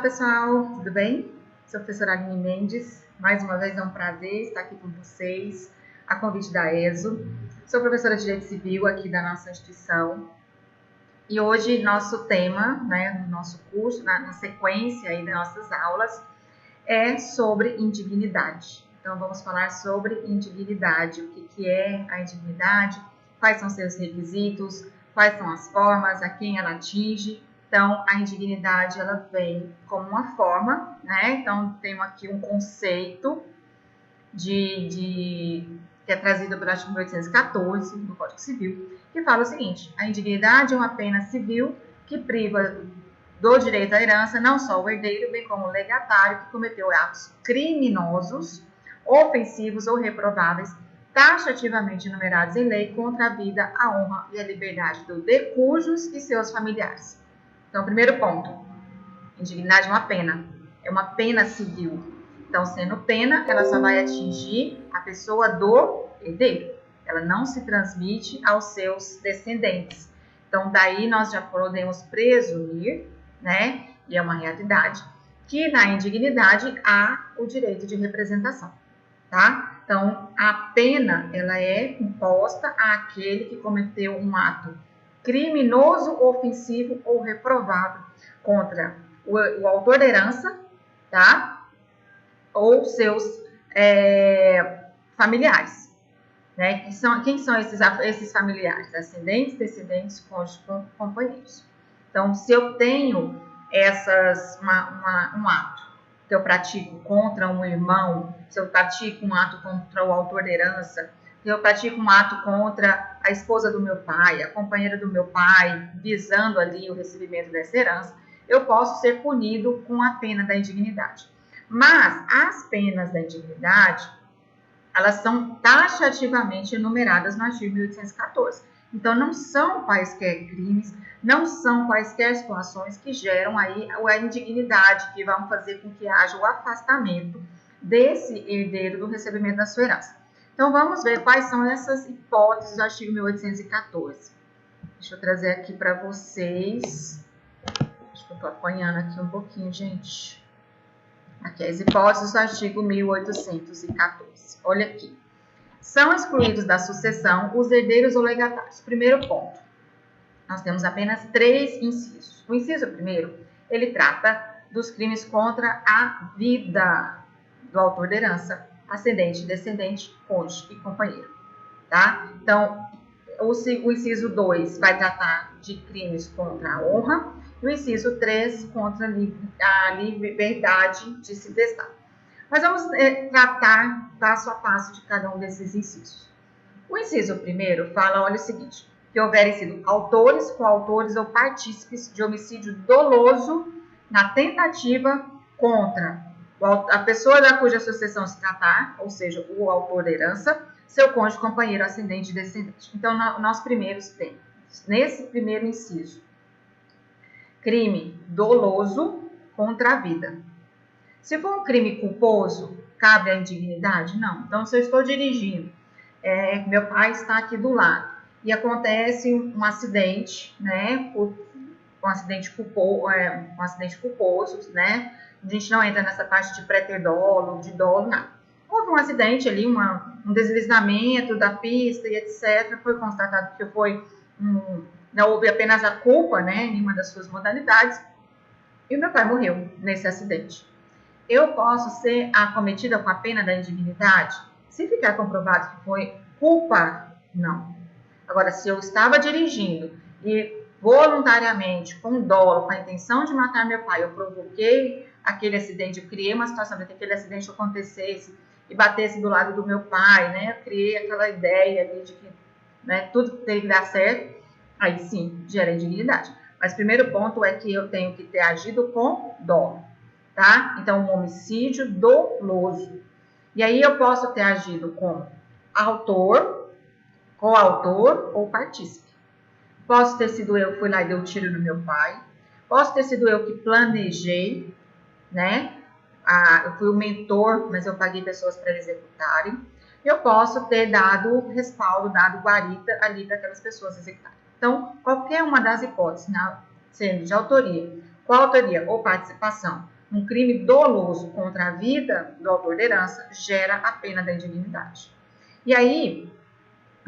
pessoal, tudo bem? Sou a professora Aline Mendes. Mais uma vez é um prazer estar aqui com vocês, a convite da ESO. Sou professora de Direito Civil aqui da nossa instituição. E hoje nosso tema, no nosso curso, na sequência aí das nossas aulas, é sobre indignidade. Então vamos falar sobre indignidade, o que é a indignidade, quais são seus requisitos, quais são as formas, a quem ela atinge. Então, a indignidade, ela vem como uma forma, né? Então, temos aqui um conceito que é trazido pelo artigo 1814 do Código Civil, que fala o seguinte: a indignidade é uma pena civil que priva do direito à herança não só o herdeiro, bem como o legatário que cometeu atos criminosos, ofensivos ou reprováveis, taxativamente enumerados em lei contra a vida, a honra e a liberdade do de cujos e seus familiares. Então, primeiro ponto, indignidade é uma pena civil. Então, sendo pena, ela só vai atingir a pessoa do herdeiro. Ela não se transmite aos seus descendentes. Então, daí nós já podemos presumir, né, e é uma realidade, que na indignidade há o direito de representação, tá? Então, a pena, ela é imposta àquele que cometeu um ato criminoso, ofensivo ou reprovável contra o autor da herança, tá? Ou seus familiares, né? Quem são esses familiares? Ascendentes, descendentes, cônjuges, companheiros. Então, se eu tenho um ato que eu pratico contra um irmão, se eu pratico um ato contra o autor da herança, se eu pratico um ato contra a esposa do meu pai, a companheira do meu pai, visando ali o recebimento dessa herança, eu posso ser punido com a pena da indignidade. Mas as penas da indignidade, elas são taxativamente enumeradas no artigo 1814. Então, não são quaisquer crimes, não são quaisquer situações que geram aí a indignidade, que vão fazer com que haja o afastamento desse herdeiro do recebimento da sua herança. Então, vamos ver quais são essas hipóteses do artigo 1814. Deixa eu trazer aqui para vocês. Acho que eu estou apanhando aqui um pouquinho, gente. Aqui as hipóteses do artigo 1814. Olha aqui. São excluídos da sucessão os herdeiros ou legatários. Primeiro ponto. Nós temos apenas 3 incisos. O inciso primeiro, ele trata dos crimes contra a vida do autor da herança, ascendente, descendente, cônjuge e companheiro, tá? Então, o inciso 2 vai tratar de crimes contra a honra e o inciso 3 contra a liberdade de se testar. Mas vamos tratar passo a passo de cada um desses incisos. O inciso primeiro fala, olha o seguinte, que houverem sido autores, coautores ou partícipes de homicídio doloso na tentativa contra a pessoa da cuja sucessão se tratar, ou seja, o autor da herança, seu cônjuge, companheiro, ascendente e descendente. Então, nós primeiros temos, nesse primeiro inciso, crime doloso contra a vida. Se for um crime culposo, cabe a indignidade? Não. Então, se eu estou dirigindo, meu pai está aqui do lado, e acontece um acidente, né, um acidente culposo, né, a gente não entra nessa parte de préter dolo, de dolo, nada. Houve um acidente ali, um deslizamento da pista e etc. Foi constatado que não houve apenas a culpa, né, em uma das suas modalidades, e o meu pai morreu nesse acidente. Eu posso ser acometida com a pena da indignidade? Se ficar comprovado que foi culpa, não. Agora, se eu estava dirigindo e voluntariamente, com dolo, com a intenção de matar meu pai, eu provoquei aquele acidente, eu criei uma situação para que aquele acidente acontecesse e batesse do lado do meu pai, né? Eu criei aquela ideia ali de que, né, tudo tem que dar certo, aí sim, gera indignidade. Mas o primeiro ponto é que eu tenho que ter agido com dolo, tá? Então, um homicídio doloso. E aí eu posso ter agido com autor, coautor ou partícipe. Posso ter sido eu que fui lá e dei um tiro no meu pai. Posso ter sido eu que planejei, né? Eu fui o mentor, mas eu paguei pessoas para executarem. Eu posso ter dado respaldo, dado guarita ali para aquelas pessoas executarem. Então, qualquer uma das hipóteses, né, sendo de autoria, coautoria ou participação num crime doloso contra a vida do autor da herança gera a pena da indignidade. E aí,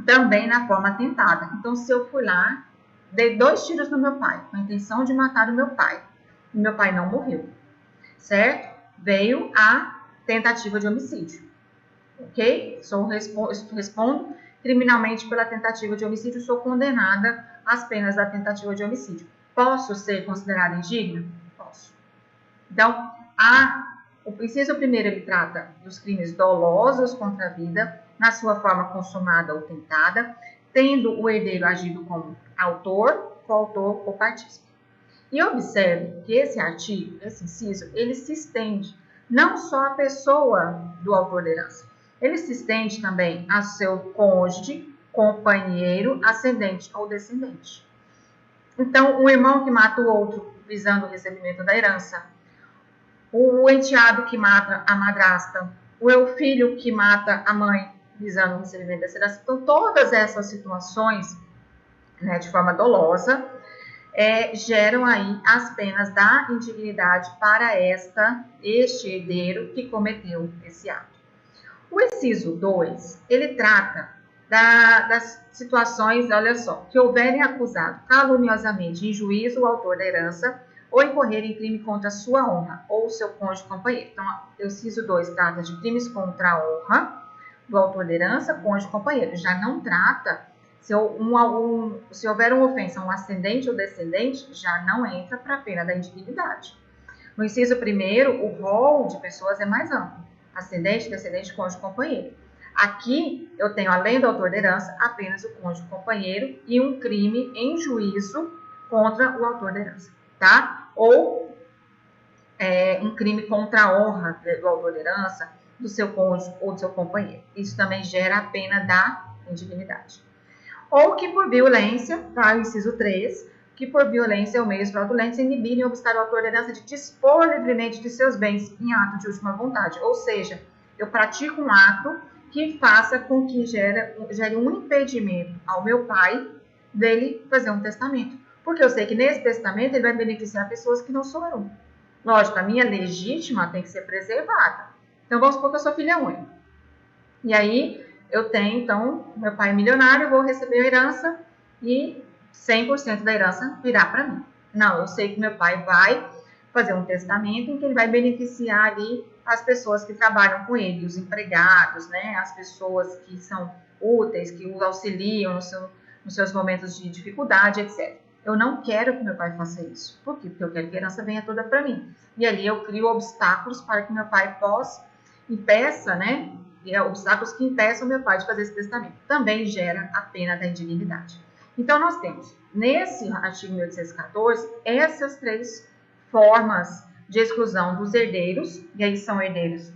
também na forma tentada. Então, se eu fui lá, dei 2 tiros no meu pai, com a intenção de matar o meu pai, e meu pai não morreu, certo? Veio a tentativa de homicídio, ok? Respondo criminalmente pela tentativa de homicídio, sou condenada às penas da tentativa de homicídio. Posso ser considerada indigna? Posso. Então, o inciso primeiro, ele trata dos crimes dolosos contra a vida, na sua forma consumada ou tentada, tendo o herdeiro agido como autor, coautor ou partícipe. E observe que esse artigo, esse inciso, ele se estende não só à pessoa do autor da herança, ele se estende também a seu cônjuge, companheiro, ascendente ou descendente. Então, o irmão que mata o outro visando o recebimento da herança, o enteado que mata a madrasta, o filho que mata a mãe visando o recebimento dessa herança. Então, todas essas situações, né, de forma dolosa, geram aí as penas da indignidade para este herdeiro que cometeu esse ato. O inciso 2, ele trata das situações, olha só, que houverem acusado caluniosamente em juízo o autor da herança ou incorrer em crime contra a sua honra ou seu cônjuge companheiro. Então, o inciso 2 trata de crimes contra a honra do autor da herança, cônjuge companheiro. Já não trata, se houver uma ofensa a um ascendente ou descendente, já não entra para a pena da indignidade. No inciso 1º, o rol de pessoas é mais amplo. Ascendente, descendente, cônjuge companheiro. Aqui, eu tenho, além do autor da herança, apenas o cônjuge companheiro e um crime em juízo contra o autor da herança, tá? Ou um crime contra a honra do autor da herança, do seu cônjuge ou do seu companheiro. Isso também gera a pena da indignidade. Ou que por violência, tá? O inciso 3, que por violência ou meios fraudulentos inibirem e obstar o autor da herança de dispor livremente de seus bens em ato de última vontade. Ou seja, eu pratico um ato que faça com que gere um impedimento ao meu pai dele fazer um testamento. Porque eu sei que nesse testamento ele vai beneficiar pessoas que não sou eu. Lógico, a minha legítima tem que ser preservada. Então, vamos supor que eu sou filha única. E aí, eu tenho, então, meu pai é milionário, eu vou receber a herança e 100% da herança virá para mim. Não, eu sei que meu pai vai fazer um testamento em que ele vai beneficiar ali as pessoas que trabalham com ele, os empregados, né, as pessoas que são úteis, que o auxiliam nos seus momentos de dificuldade, etc. Eu não quero que meu pai faça isso. Por quê? Porque eu quero que a herança venha toda para mim. E ali eu crio obstáculos para que meu pai impeça, né, obstáculos que impeçam meu pai de fazer esse testamento. Também gera a pena da indignidade. Então, nós temos, nesse artigo 1814, essas 3 formas de exclusão dos herdeiros, e aí são herdeiros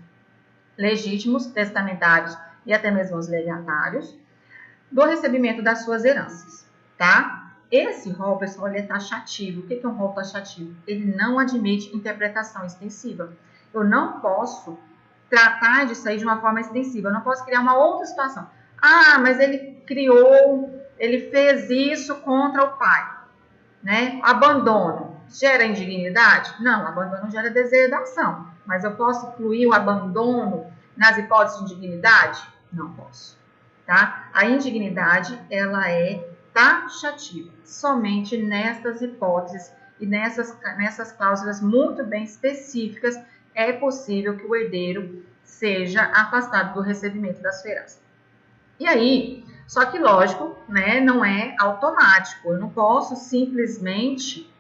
legítimos, testamentários e até mesmo os legatários, do recebimento das suas heranças, tá? Esse rol, pessoal, ele é taxativo. O que é um rol taxativo? Ele não admite interpretação extensiva. Eu não posso tratar disso aí de uma forma extensiva, eu não posso criar uma outra situação. Ah, mas ele fez isso contra o pai, né? Abandono gera indignidade? Não, abandono gera deserdação. Mas eu posso incluir o abandono nas hipóteses de indignidade? Não posso, tá? A indignidade, ela é taxativa. Somente nessas hipóteses e nessas cláusulas muito bem específicas é possível que o herdeiro seja afastado do recebimento da sua herança. E aí, só que lógico, né, não é automático. Eu não posso simplesmente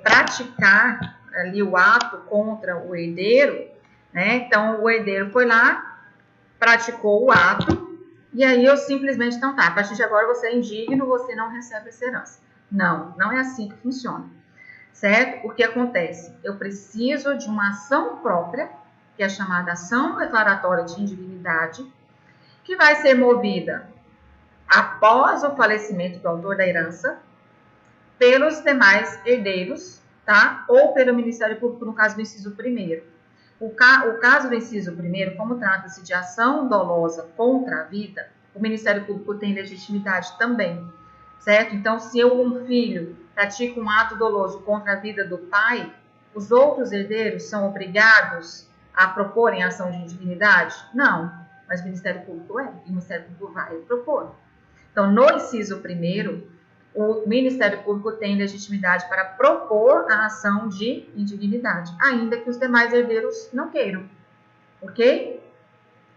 praticar ali o ato contra o herdeiro, né? Então, o herdeiro foi lá, praticou o ato, e aí eu simplesmente, então tá, a partir de agora você é indigno, você não recebe essa herança. Não, não é assim que funciona, certo? O que acontece? Eu preciso de uma ação própria, que é chamada ação declaratória de indignidade, que vai ser movida após o falecimento do autor da herança, pelos demais herdeiros, tá? Ou pelo Ministério Público, no caso do inciso 1º. O caso do inciso 1º, como trata-se de ação dolosa contra a vida, o Ministério Público tem legitimidade também, certo? Então, se um filho pratica um ato doloso contra a vida do pai, os outros herdeiros são obrigados a proporem ação de indignidade? Não, mas o Ministério Público e o Ministério Público vai propor. Então, no inciso 1º, o Ministério Público tem legitimidade para propor a ação de indignidade, ainda que os demais herdeiros não queiram, ok?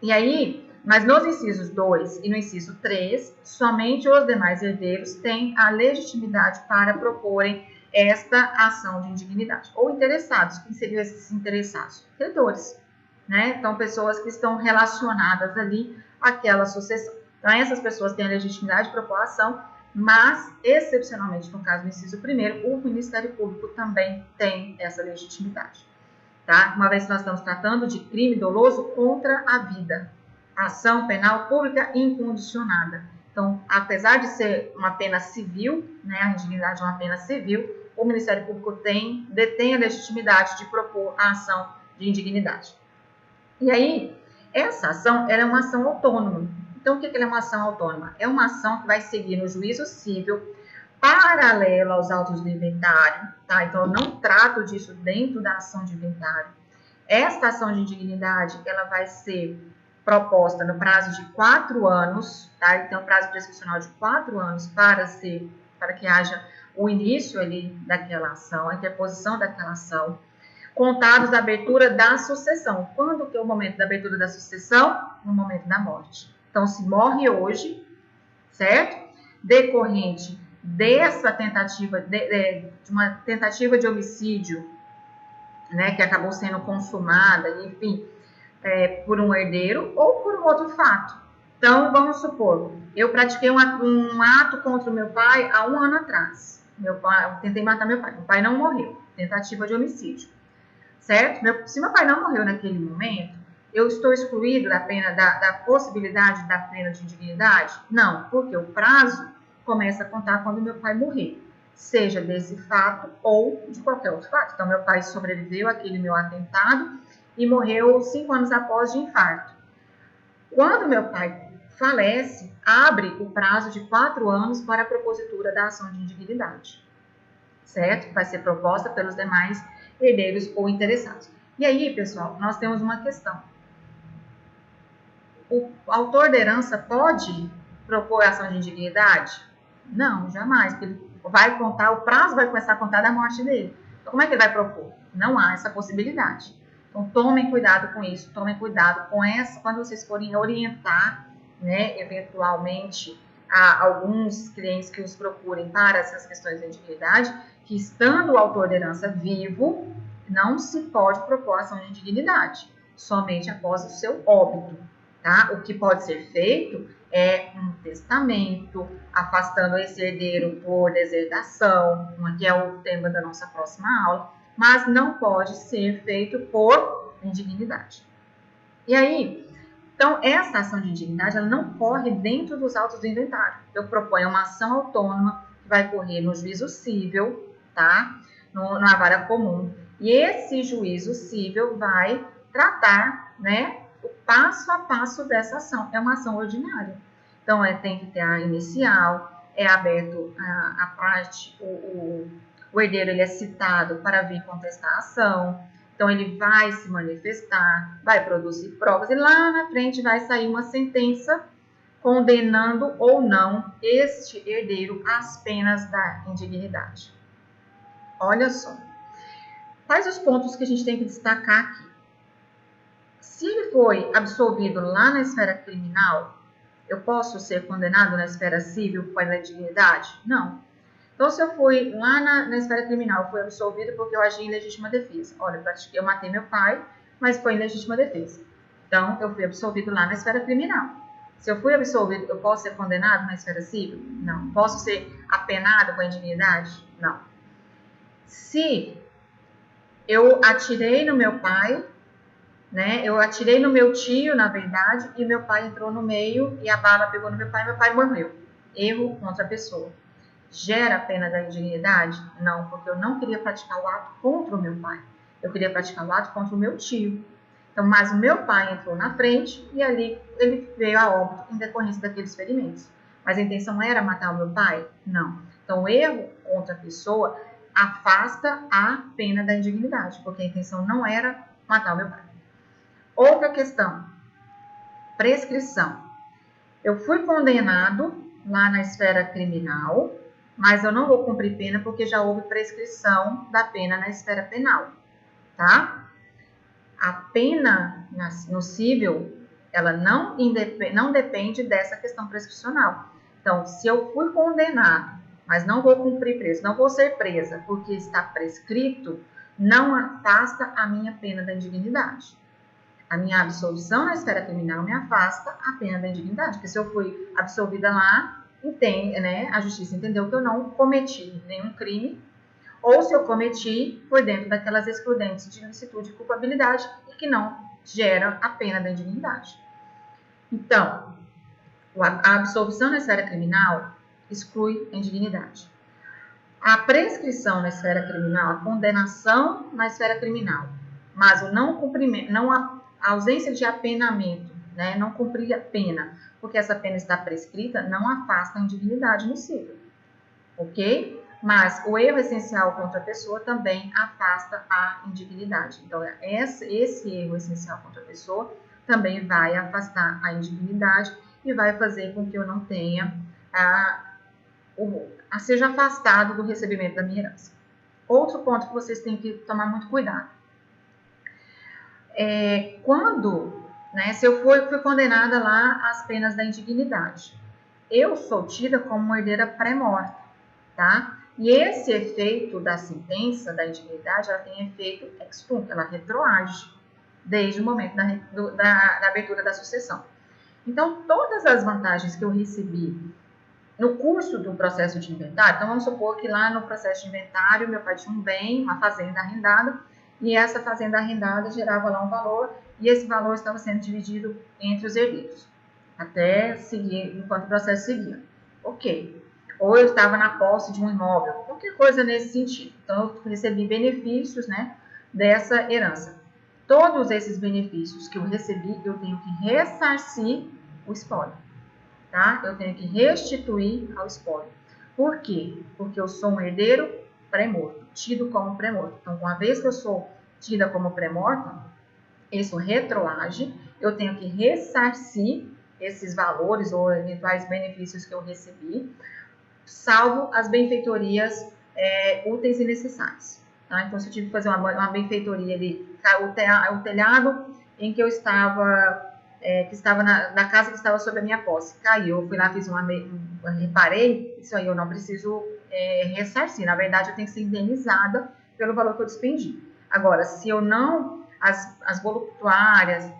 E aí, mas nos incisos 2 e no inciso 3, somente os demais herdeiros têm a legitimidade para proporem esta ação de indignidade. Ou interessados, quem seriam esses interessados? Credores, né? Então, pessoas que estão relacionadas ali àquela sucessão. Então, essas pessoas têm a legitimidade de propor a ação, mas, excepcionalmente, no caso do inciso 1º, o Ministério Público também tem essa legitimidade. Tá? Uma vez que nós estamos tratando de crime doloso contra a vida, ação penal pública incondicionada. Então, apesar de ser uma pena civil, né, a indignidade é uma pena civil, o Ministério Público detém a legitimidade de propor a ação de indignidade. E aí, essa ação ela é uma ação autônoma. Então, o que é uma ação autônoma? É uma ação que vai seguir no juízo civil, paralelo aos autos do inventário, tá? Então, eu não trato disso dentro da ação de inventário. Esta ação de indignidade, ela vai ser proposta no prazo de 4 anos, tá? Ele tem um prazo prescricional de 4 anos para que haja o início ali daquela ação, a interposição daquela ação, contados da abertura da sucessão. Quando que é o momento da abertura da sucessão? No momento da morte. Então, se morre hoje, certo? Decorrente dessa tentativa, de uma tentativa de homicídio, né, que acabou sendo consumada, enfim, por um herdeiro ou por um outro fato. Então, vamos supor, eu pratiquei um ato contra o meu pai há 1 ano atrás. Eu tentei matar meu pai não morreu, tentativa de homicídio, certo? Se meu pai não morreu naquele momento, eu estou excluído da pena, da possibilidade da pena de indignidade? Não, porque o prazo começa a contar quando meu pai morrer, seja desse fato ou de qualquer outro fato. Então, meu pai sobreviveu àquele meu atentado e morreu 5 anos após de infarto. Quando meu pai falece, abre o prazo de 4 anos para a propositura da ação de indignidade, certo? Vai ser proposta pelos demais herdeiros ou interessados. E aí, pessoal, nós temos uma questão. O autor da herança pode propor ação de indignidade? Não, jamais, porque ele vai contar, o prazo vai começar a contar da morte dele. Então, como é que ele vai propor? Não há essa possibilidade. Então, tomem cuidado com isso, tomem cuidado com essa, quando vocês forem orientar, né, eventualmente, a alguns clientes que os procurem para essas questões de indignidade, que estando o autor da herança vivo, não se pode propor ação de indignidade, somente após o seu óbito. Tá? O que pode ser feito é um testamento, afastando esse herdeiro por deserdação, que é o tema da nossa próxima aula, mas não pode ser feito por indignidade. E aí, então, essa ação de indignidade, ela não corre dentro dos autos do inventário. Eu proponho uma ação autônoma que vai correr no juízo cível, tá? Na vara comum. E esse juízo cível vai tratar, né, o passo a passo dessa ação. É uma ação ordinária. Então, tem que ter a inicial, é aberto a parte, o herdeiro ele é citado para vir contestar a ação. Então, ele vai se manifestar, vai produzir provas e lá na frente vai sair uma sentença condenando ou não este herdeiro às penas da indignidade. Olha só. Quais os pontos que a gente tem que destacar aqui? Se ele foi absolvido lá na esfera criminal, eu posso ser condenado na esfera civil pela indignidade? Não. Então, se eu fui lá na esfera criminal, fui absolvido porque eu agi em legítima defesa. Olha, eu matei meu pai, mas foi em legítima defesa. Então, eu fui absolvido lá na esfera criminal. Se eu fui absolvido, eu posso ser condenado na esfera civil? Não. Posso ser apenado com a indignidade? Não. Se eu atirei no meu pai, né? Eu atirei no meu tio, na verdade, e meu pai entrou no meio e a bala pegou no meu pai morreu. Erro contra a pessoa. Gera a pena da indignidade? Não, porque eu não queria praticar o ato contra o meu pai. Eu queria praticar o ato contra o meu tio. Então, mas o meu pai entrou na frente e ali ele veio a óbito em decorrência daqueles ferimentos. Mas a intenção era matar o meu pai? Não. Então, o erro contra a pessoa afasta a pena da indignidade, porque a intenção não era matar o meu pai. Outra questão, prescrição. Eu fui condenado lá na esfera criminal, mas eu não vou cumprir pena porque já houve prescrição da pena na esfera penal, tá? A pena no civil, ela não depende dessa questão prescricional. Então, se eu fui condenado, mas não vou cumprir preso, não vou ser presa porque está prescrito, não afasta a minha pena da indignidade. A minha absolvição na esfera criminal me afasta a pena da indignidade, porque se eu fui absolvida lá, a justiça entendeu que eu não cometi nenhum crime, ou se eu cometi, foi dentro daquelas excludentes de ilicitude e culpabilidade, e que não gera a pena da indignidade. Então, a absolvição na esfera criminal exclui a indignidade. A prescrição na esfera criminal, a condenação na esfera criminal, mas o não cumprimento, a ausência de apenamento, né, não cumprir a pena, porque essa pena está prescrita, não afasta a indignidade no civil, ok? Mas o erro essencial contra a pessoa também afasta a indignidade. Então, esse erro essencial contra a pessoa também vai afastar a indignidade e vai fazer com que eu não tenha seja afastado do recebimento da minha herança. Outro ponto que vocês têm que tomar muito cuidado. Se eu fui condenada lá às penas da indignidade, eu sou tida como uma herdeira pré-morta, tá? E esse efeito da sentença da indignidade, ela tem efeito ex tunc, ela retroage desde o momento da abertura da sucessão. Então, todas as vantagens que eu recebi no curso do processo de inventário, então vamos supor que lá no processo de inventário, meu pai tinha um bem, uma fazenda arrendada, e essa fazenda arrendada gerava lá um valor, e esse valor estava sendo dividido entre os herdeiros, até seguir, enquanto o processo seguia. Ok. Ou eu estava na posse de um imóvel, qualquer coisa nesse sentido. Então, eu recebi benefícios, né, dessa herança. Todos esses benefícios que eu recebi, eu tenho que ressarcir o espólio, tá? Eu tenho que restituir ao espólio. Por quê? Porque eu sou um herdeiro pré-morto, tido como pré-morto. Então, uma vez que eu sou tida como pré-morta, isso retroage, eu tenho que ressarcir esses valores ou eventuais benefícios que eu recebi, salvo as benfeitorias úteis e necessárias. Tá? Então, se eu tive que fazer uma benfeitoria ali, o telhado em que eu estava, que estava na casa que estava sob a minha posse, caiu, eu fui lá, reparei, isso aí eu não preciso ressarcir, na verdade eu tenho que ser indenizada pelo valor que eu despendi. Agora, se eu não, as voluptuárias,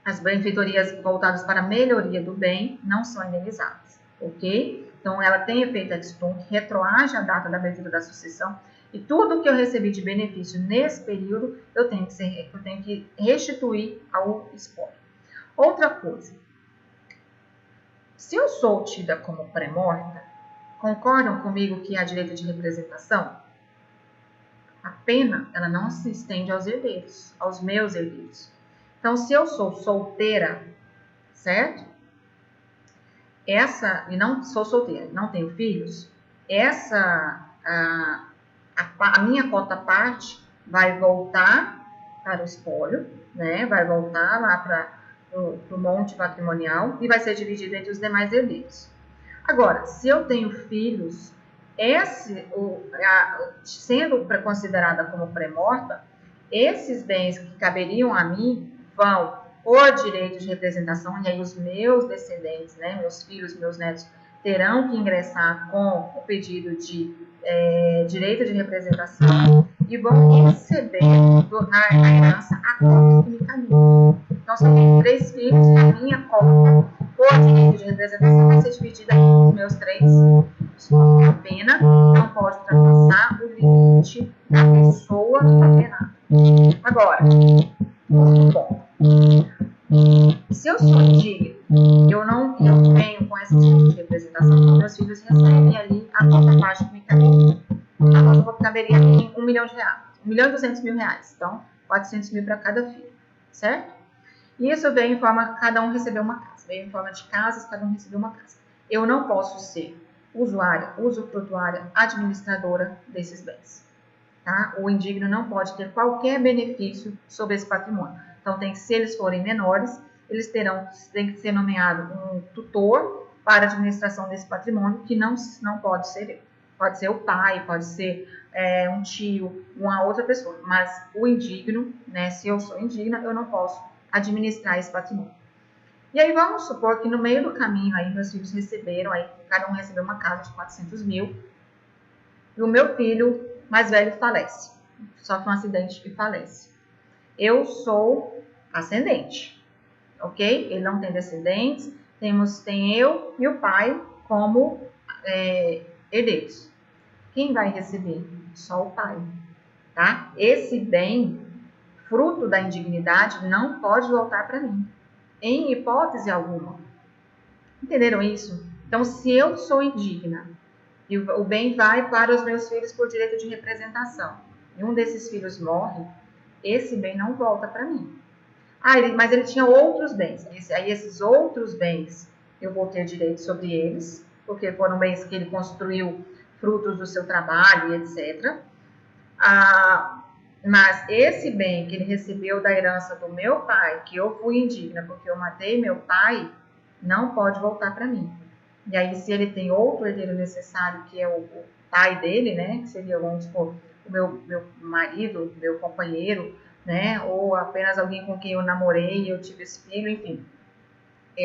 as benfeitorias voltadas para a melhoria do bem não são indenizadas, ok? Então, ela tem efeito ex tunc, retroage a data da abertura da sucessão, e tudo que eu recebi de benefício nesse período, eu tenho que restituir ao espólio. Outra coisa, se eu sou tida como pré-morta, concordam comigo que há direito de representação? A pena, ela não se estende aos herdeiros, aos meus herdeiros. Então, se eu sou solteira, certo? E não sou solteira, não tenho filhos, a minha cota parte vai voltar para o espólio, né? Vai voltar lá para o monte patrimonial e vai ser dividido entre os demais herdeiros. Agora, se eu tenho filhos, sendo considerada como pré-morta, esses bens que caberiam a mim vão por direito de representação, e aí os meus descendentes, né, meus filhos, meus netos, terão que ingressar com o pedido de direito de representação e vão receber na herança a cota que me caminha. Então, se eu tenho 3 filhos, a minha cota por direito de representação vai ser dividida entre os meus 3 filhos. A pena não pode ultrapassar o limite da pessoa apenada. Agora, outro ponto. Se eu sou indigno, eu venho com esse tipo de representação, então meus filhos recebem ali a cota parte que me caberia. A cota caberia em R$1 milhão, R$1.200.000. Então, 400 mil para cada filho, certo? E isso veio em forma, cada um recebeu uma casa. Veio em forma de casas, cada um recebeu uma casa. Eu não posso ser usuária, usufrutuária, administradora desses bens. Tá? O indigno não pode ter qualquer benefício sobre esse patrimônio. Então, se eles forem menores, eles tem que ser nomeado um tutor para a administração desse patrimônio, que não pode ser eu. Pode ser o pai, pode ser um tio, uma outra pessoa. Mas o indigno, né, se eu sou indigna, eu não posso administrar esse patrimônio. E aí vamos supor que no meio do caminho aí meus filhos receberam, aí cada um recebeu uma casa de 400 mil, e o meu filho mais velho falece, sofre um acidente e falece. Eu sou ascendente, ok? Ele não tem descendentes, tem eu e o pai como herdeiros. Quem vai receber? Só o pai, tá? Esse bem, fruto da indignidade, não pode voltar para mim, em hipótese alguma. Entenderam isso? Então, se eu sou indigna e o bem vai para os meus filhos por direito de representação, e um desses filhos morre, esse bem não volta para mim. Mas ele tinha outros bens. Aí esses outros bens, eu vou ter direito sobre eles, porque foram bens que ele construiu, frutos do seu trabalho, etc. Mas esse bem que ele recebeu da herança do meu pai, que eu fui indigna porque eu matei meu pai, não pode voltar para mim. E aí, se ele tem outro herdeiro necessário, que é o pai dele, né, que seria, vamos supor, o meu marido, meu companheiro, né, ou apenas alguém com quem eu namorei e eu tive esse filho, enfim,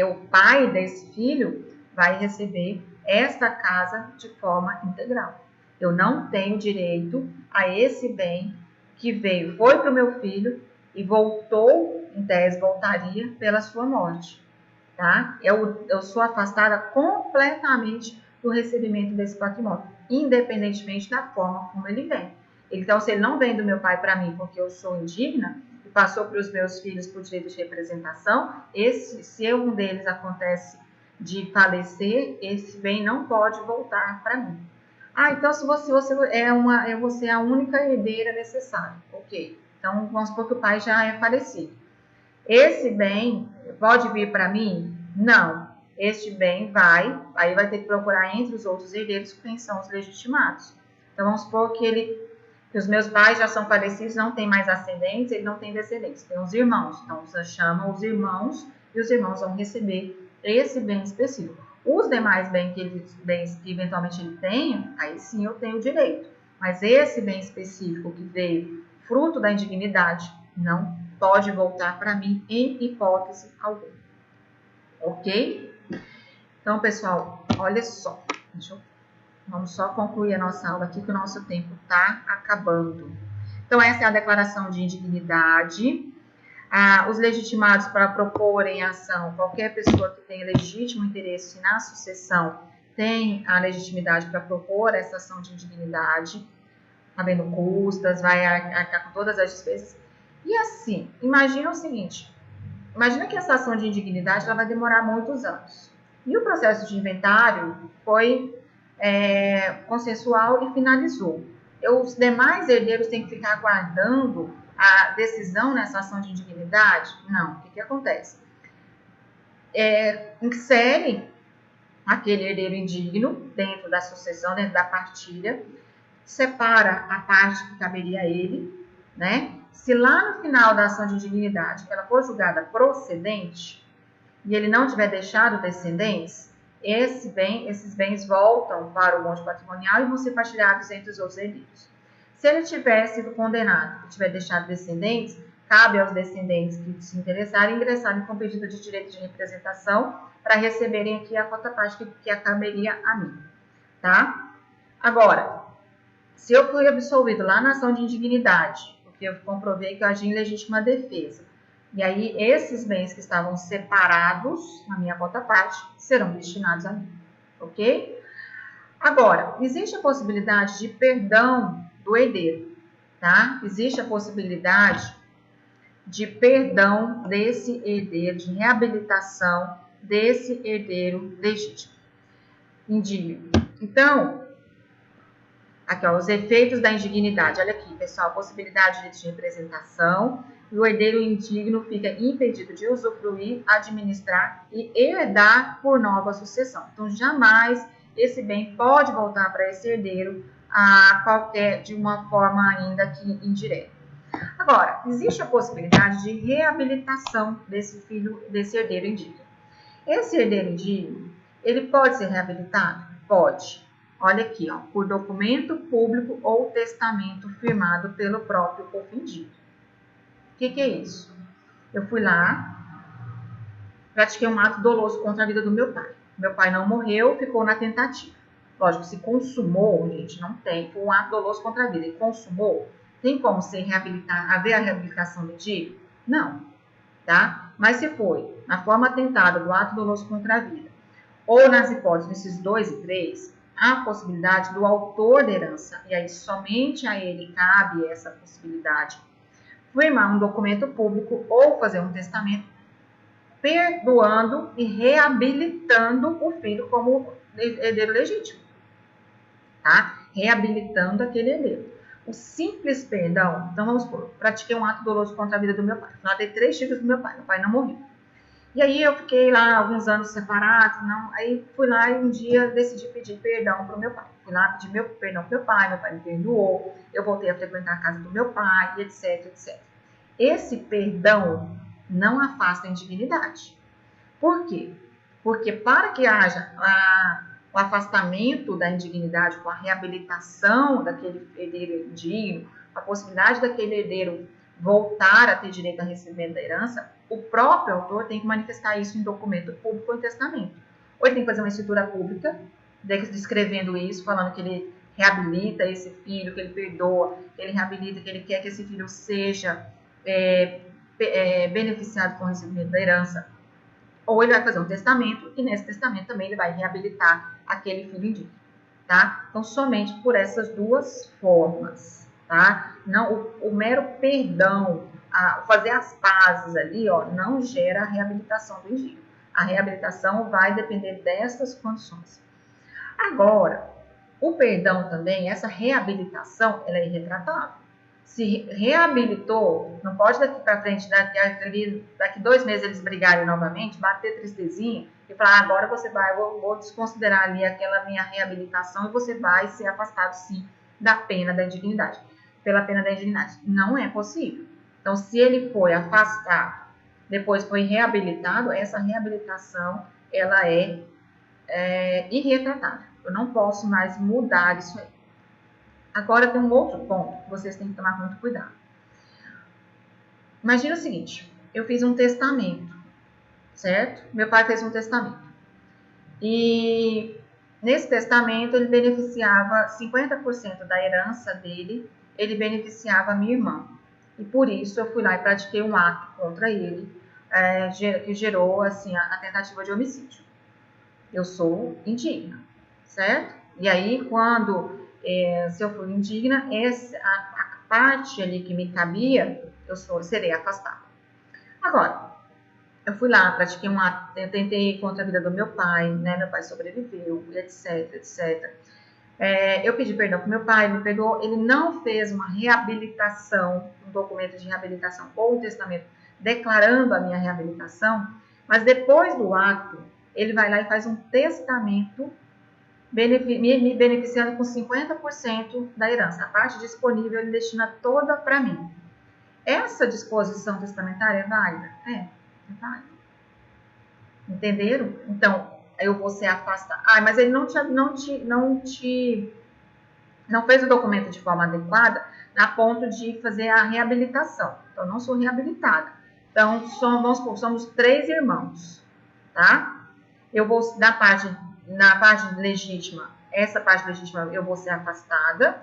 o pai desse filho vai receber esta casa de forma integral. Eu não tenho direito a esse bem que foi para o meu filho e voltou, em tese, voltaria pela sua morte. Tá? Eu sou afastada completamente do recebimento desse patrimônio, independentemente da forma como ele vem. Então, se ele não vem do meu pai para mim porque eu sou indigna e passou para os meus filhos por direito de representação, se um deles acontece de falecer, esse bem não pode voltar para mim. Então se você é a única herdeira necessária, ok? Então, vamos supor que o pai já é falecido. Esse bem pode vir para mim? Não. Este bem aí vai ter que procurar entre os outros herdeiros quem são os legitimados. Então, vamos supor que os meus pais já são falecidos, não tem mais ascendentes, ele não tem descendentes, tem os irmãos. Então, você chama os irmãos e os irmãos vão receber esse bem específico. Os demais bens que eventualmente ele tenha, aí sim eu tenho direito. Mas esse bem específico que veio fruto da indignidade, não pode voltar para mim em hipótese alguma. Ok? Então, pessoal, olha só. Vamos só concluir a nossa aula aqui, que o nosso tempo está acabando. Então, essa é a declaração de indignidade. Os legitimados para proporem ação, qualquer pessoa que tenha legítimo interesse na sucessão tem a legitimidade para propor essa ação de indignidade, havendo custas, vai arcar com todas as despesas. E assim, imagina o seguinte, imagina que essa ação de indignidade ela vai demorar muitos anos. E o processo de inventário foi consensual e finalizou. Os demais herdeiros têm que ficar aguardando a decisão nessa ação de indignidade? Não. O que acontece? Insere aquele herdeiro indigno dentro da sucessão, dentro da partilha, separa a parte que caberia a ele, né? Se lá no final da ação de indignidade ela for julgada procedente e ele não tiver deixado descendentes, esses bens voltam para o monte patrimonial e vão ser partilhados entre os outros herdeiros. Se ele tiver sido condenado e tiver deixado descendentes, cabe aos descendentes que se interessarem ingressarem com pedido de direito de representação para receberem aqui a cota parte que caberia a mim, tá? Agora, se eu fui absolvido lá na ação de indignidade, porque eu comprovei que eu agi em legítima defesa, e aí esses bens que estavam separados na minha cota parte serão destinados a mim, ok? Agora, existe a possibilidade de perdão do herdeiro, tá? Existe a possibilidade de perdão desse herdeiro, de reabilitação desse herdeiro legítimo, indigno. Então, aqui, ó, os efeitos da indignidade. Olha aqui, pessoal, possibilidade de representação. E o herdeiro indigno fica impedido de usufruir, administrar e herdar por nova sucessão. Então, jamais esse bem pode voltar para esse herdeiro de uma forma ainda que indireta. Agora, existe a possibilidade de reabilitação desse filho, desse herdeiro indígena. Esse herdeiro indígena, ele pode ser reabilitado? Pode. Olha aqui, ó, por documento público ou testamento firmado pelo próprio ofendido. O que é isso? Eu fui lá, pratiquei um ato doloso contra a vida do meu pai. Meu pai não morreu, ficou na tentativa. Lógico, se consumou, gente, não tem. Foi um ato doloso contra a vida e consumou. Tem como ser haver a reabilitação do indígena? Não, tá? Mas se foi na forma atentada do ato doloso contra a vida, ou nas hipóteses desses 2 e 3, há a possibilidade do autor da herança, e aí somente a ele cabe essa possibilidade, firmar um documento público ou fazer um testamento, perdoando e reabilitando o filho como herdeiro legítimo, tá? Reabilitando aquele herdeiro. O simples perdão, então vamos supor, pratiquei um ato doloso contra a vida do meu pai, matei 3 filhos do meu pai não morreu. E aí eu fiquei lá alguns anos separados, aí fui lá e um dia decidi pedir perdão para o meu pai. Fui lá pedir perdão para meu pai me perdoou, eu voltei a frequentar a casa do meu pai, etc, etc. Esse perdão não afasta a indignidade. Por quê? Porque para que haja o afastamento da indignidade com a reabilitação daquele herdeiro indigno, a possibilidade daquele herdeiro voltar a ter direito a recebimento da herança, o próprio autor tem que manifestar isso em documento público ou em testamento. Ou ele tem que fazer uma escritura pública, descrevendo isso, falando que ele reabilita esse filho, que ele perdoa, que ele reabilita, que ele quer que esse filho seja beneficiado com o recebimento da herança. Ou ele vai fazer um testamento, e nesse testamento também ele vai reabilitar aquele filho indígena, tá? Então, somente por essas 2 formas, tá? Não, o mero perdão, fazer as pazes ali, ó, não gera a reabilitação do indígena. A reabilitação vai depender dessas condições. Agora, o perdão também, essa reabilitação, ela é irretratável. Se reabilitou, não pode daqui para frente, daqui 2 meses eles brigarem novamente, bater tristezinha e falar, agora você vai, vou desconsiderar ali aquela minha reabilitação e você vai ser afastado, sim, da pena da indignidade. Pela pena da indignidade. Não é possível. Então, se ele foi afastado, depois foi reabilitado, essa reabilitação, ela é irretratável. Eu não posso mais mudar isso aí. Agora tem um outro ponto que vocês têm que tomar muito cuidado. Imagina o seguinte, eu fiz um testamento, certo? Meu pai fez um testamento. E nesse testamento ele beneficiava 50% da herança dele, ele beneficiava a minha irmã. E por isso eu fui lá e pratiquei um ato contra ele, que gerou assim, a tentativa de homicídio. Eu sou indigna, certo? E aí, se eu for indigna, a parte ali que me cabia, serei afastada. Agora, eu fui lá, pratiquei um ato, tentei contra a vida do meu pai, né? Meu pai sobreviveu, etc, etc. Eu pedi perdão para meu pai, ele me perdoou, ele não fez uma reabilitação, um documento de reabilitação ou um testamento declarando a minha reabilitação, mas depois do ato, ele vai lá e faz um testamento me beneficiando com 50% da herança. A parte disponível ele destina toda para mim. Essa disposição testamentária é válida? É válida. Entenderam? Então, eu vou ser afastada. Mas ele não fez o documento de forma adequada a ponto de fazer a reabilitação. Então, eu não sou reabilitada. Então, somos 3 irmãos, tá? Eu vou, na parte legítima, essa parte legítima eu vou ser afastada.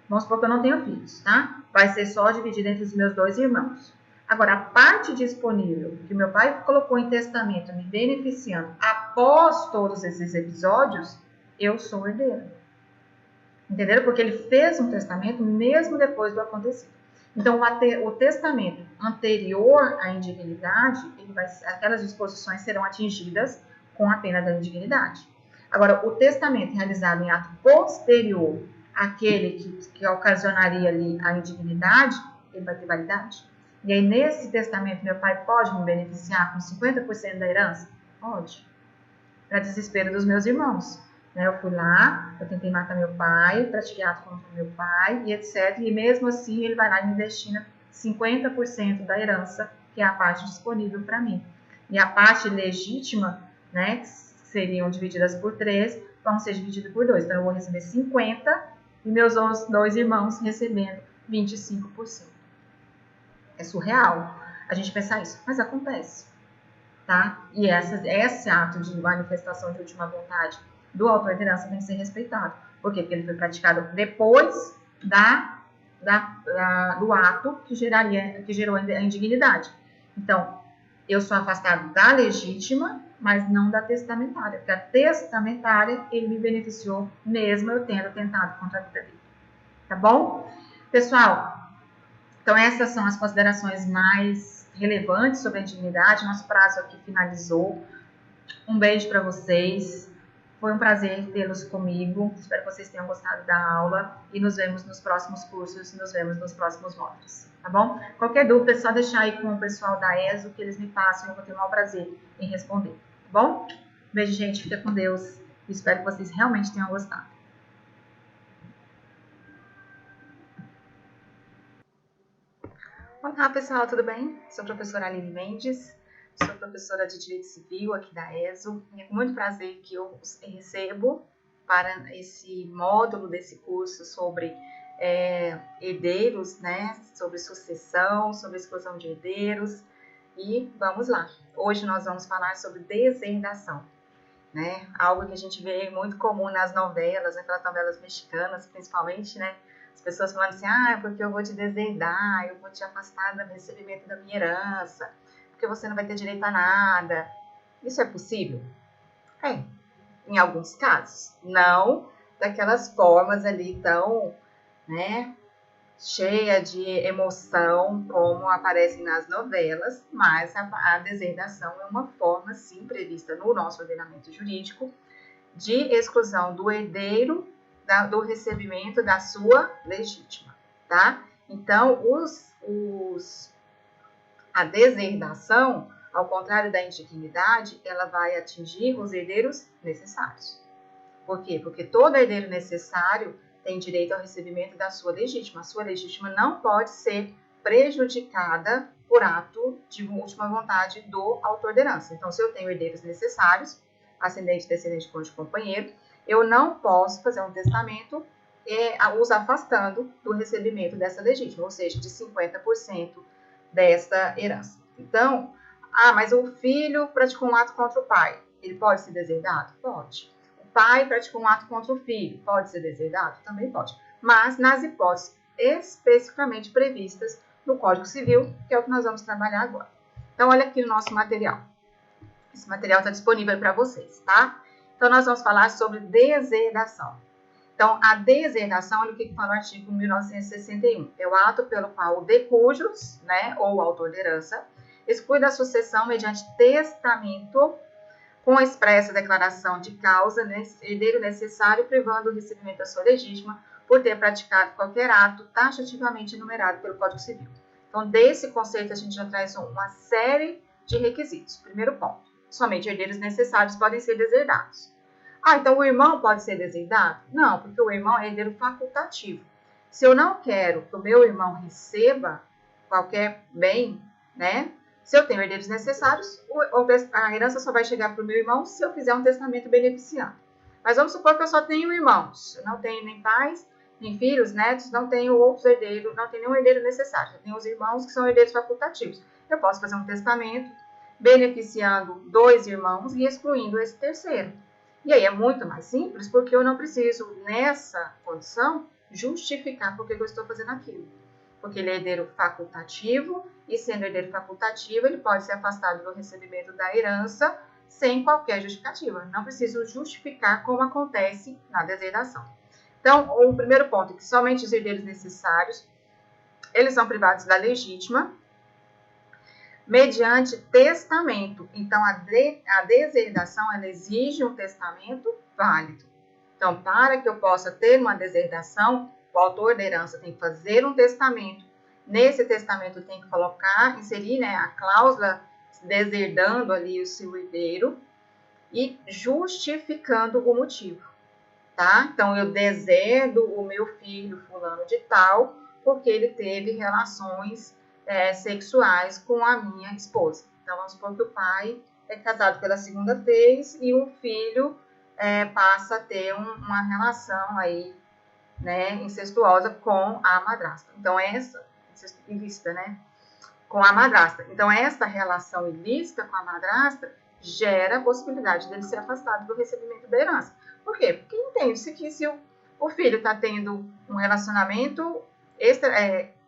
Vamos supor que eu não tenho filhos, tá? Vai ser só dividido entre os meus 2 irmãos. Agora, a parte disponível que meu pai colocou em testamento, me beneficiando após todos esses episódios, eu sou herdeira. Entenderam? Porque ele fez um testamento mesmo depois do acontecido. Então, o testamento anterior à indignidade, aquelas disposições serão atingidas com a pena da indignidade. Agora, o testamento realizado em ato posterior àquele que ocasionaria ali a indignidade, ele vai ter validade. E aí, nesse testamento, meu pai pode me beneficiar com 50% da herança? Pode. Para desespero dos meus irmãos. né? Eu fui lá, eu tentei matar meu pai, pratiquei ato contra meu pai e etc. E mesmo assim ele vai lá e me destina 50% da herança, que é a parte disponível para mim. E a parte legítima, né, que seriam divididas por 3, vão ser divididas por 2. Então eu vou receber 50 e meus 2 irmãos recebendo 25%. É surreal a gente pensar isso, mas acontece, tá? E esse ato de manifestação de última vontade do autor de herança tem que ser respeitado. Por quê? Porque ele foi praticado depois do ato que gerou a indignidade. Então, eu sou afastado da legítima, mas não da testamentária. Porque a testamentária, ele me beneficiou mesmo eu tendo tentado contra a vida dele. Tá bom? Pessoal, então essas são as considerações mais relevantes sobre a indignidade. Nosso prazo aqui finalizou. Um beijo para vocês. Foi um prazer tê-los comigo. Espero que vocês tenham gostado da aula e nos vemos nos próximos cursos, nos vemos nos próximos módulos, tá bom? Qualquer dúvida é só deixar aí com o pessoal da ESO que eles me passam e eu vou ter o maior prazer em responder, tá bom? Beijo, gente. Fica com Deus. Espero que vocês realmente tenham gostado. Olá, pessoal, tudo bem? Sou a professora Aline Mendes. Sou professora de Direito Civil aqui da ESO e é com muito prazer que eu os recebo para esse módulo desse curso sobre herdeiros, né? Sobre sucessão, sobre exclusão de herdeiros. E vamos lá. Hoje nós vamos falar sobre deserdação, né? Algo que a gente vê muito comum nas novelas, naquelas novelas mexicanas, principalmente, né? As pessoas falando assim, porque eu vou te deserdar, eu vou te afastar do recebimento da minha herança, porque você não vai ter direito a nada. Isso é possível? É, em alguns casos. Não daquelas formas ali tão, né, cheia de emoção como aparecem nas novelas, mas a deserdação é uma forma, sim, prevista no nosso ordenamento jurídico de exclusão do herdeiro do recebimento da sua legítima, tá? Então, a deserdação, ao contrário da indignidade, ela vai atingir os herdeiros necessários. Por quê? Porque todo herdeiro necessário tem direito ao recebimento da sua legítima. A sua legítima não pode ser prejudicada por ato de última vontade do autor da herança. Então, se eu tenho herdeiros necessários, ascendente, descendente, cônjuge, companheiro, eu não posso fazer um testamento os afastando do recebimento dessa legítima, ou seja, de 50% desta herança. Então, mas o filho praticou um ato contra o pai, ele pode ser deserdado? Pode. O pai praticou um ato contra o filho, pode ser deserdado? Também pode. Mas nas hipóteses especificamente previstas no Código Civil, que é o que nós vamos trabalhar agora. Então, olha aqui o nosso material. Esse material está disponível para vocês, tá? Então, nós vamos falar sobre deserdação. Então, a deserdação, olha o que fala o artigo 1961. É o ato pelo qual o de cujos, né, ou o autor de herança, exclui da sucessão mediante testamento com a expressa declaração de causa, herdeiro necessário, privando o recebimento da sua legítima por ter praticado qualquer ato taxativamente enumerado pelo Código Civil. Então, desse conceito, a gente já traz uma série de requisitos. Primeiro ponto, somente herdeiros necessários podem ser deserdados. Então o irmão pode ser deserdado? Não, porque o irmão é herdeiro facultativo. Se eu não quero que o meu irmão receba qualquer bem, né? Se eu tenho herdeiros necessários, a herança só vai chegar para o meu irmão se eu fizer um testamento beneficiando. Mas vamos supor que eu só tenho irmãos. Eu não tenho nem pais, nem filhos, netos, não tenho outros herdeiros, não tenho nenhum herdeiro necessário. Eu tenho os irmãos que são herdeiros facultativos. Eu posso fazer um testamento beneficiando 2 irmãos e excluindo esse terceiro. E aí é muito mais simples, porque eu não preciso, nessa condição, justificar por que eu estou fazendo aquilo. Porque ele é herdeiro facultativo, e sendo herdeiro facultativo, ele pode ser afastado do recebimento da herança sem qualquer justificativa. Não preciso justificar como acontece na deserdação. Então, o primeiro ponto é que somente os herdeiros necessários, eles são privados da legítima, mediante testamento. Então, a deserdação, ela exige um testamento válido. Então, para que eu possa ter uma deserdação, o autor da herança tem que fazer um testamento. Nesse testamento, tem que inserir, né, a cláusula deserdando ali o seu herdeiro e justificando o motivo. tá? Então, eu deserdo o meu filho fulano de tal, porque ele teve relações sexuais com a minha esposa. Então, vamos supor que o pai é casado pela segunda vez e o filho passa a ter uma relação aí, né, incestuosa com a madrasta. Então, ilícita, né, com a madrasta. Então, essa relação ilícita com a madrasta gera a possibilidade dele ser afastado do recebimento da herança. Por quê? Porque entende-se que se o filho está tendo um relacionamento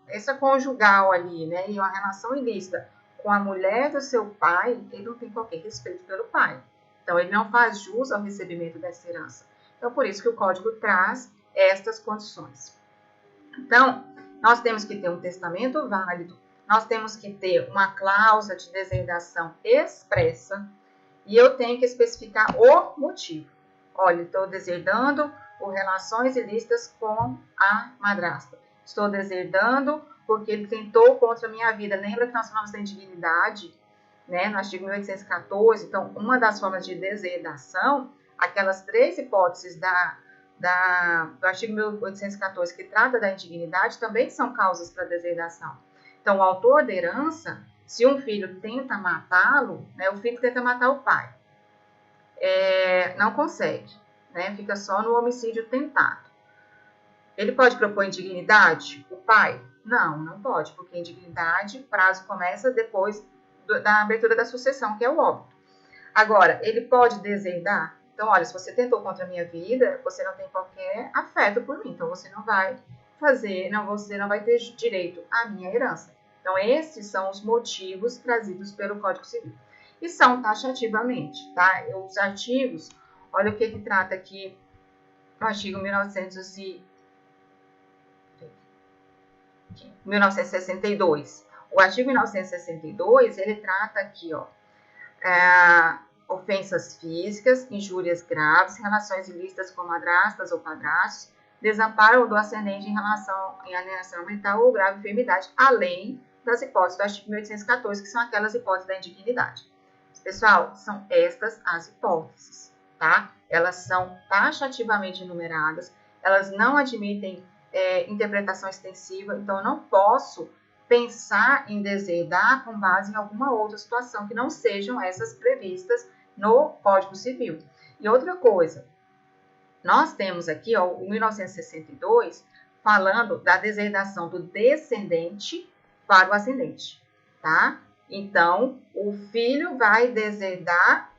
extraconjugal ali, né, e uma relação ilícita com a mulher do seu pai, ele não tem qualquer respeito pelo pai. Então, ele não faz jus ao recebimento dessa herança. Então, por isso que o Código traz estas condições. Então, nós temos que ter um testamento válido, nós temos que ter uma cláusula de deserdação expressa e eu tenho que especificar o motivo. Olha, estou deserdando por relações ilícitas com a madrasta. Estou deserdando porque ele tentou contra a minha vida. Lembra que nós falamos da indignidade, né, no artigo 1814? Então, uma das formas de deserdação, aquelas 3 hipóteses do artigo 1814, que trata da indignidade, também são causas para deserdação. Então, o autor da herança, se um filho tenta matá-lo, né, o filho tenta matar o pai, não consegue, né, fica só no homicídio tentado. Ele pode propor indignidade? O pai? Não, não pode, porque indignidade, prazo começa depois da abertura da sucessão, que é o óbito. Agora, ele pode deserdar? Então, olha, se você tentou contra a minha vida, você não tem qualquer afeto por mim, então você não vai você não vai ter direito à minha herança. Então, esses são os motivos trazidos pelo Código Civil. E são taxativamente, tá? Os artigos, olha o que trata aqui no artigo 1962. O artigo 1962, ele trata aqui, ó, ofensas físicas, injúrias graves, relações ilícitas com madrastas ou padrastos, desamparo do ascendente em alienação mental ou grave enfermidade, além das hipóteses do artigo 1814, que são aquelas hipóteses da indignidade. Pessoal, são estas as hipóteses, tá? Elas são taxativamente enumeradas, elas não admitem interpretação extensiva, então eu não posso pensar em deserdar com base em alguma outra situação que não sejam essas previstas no Código Civil. E outra coisa, nós temos aqui, ó, o 1962, falando da deserdação do descendente para o ascendente, tá? Então, o filho vai deserdar,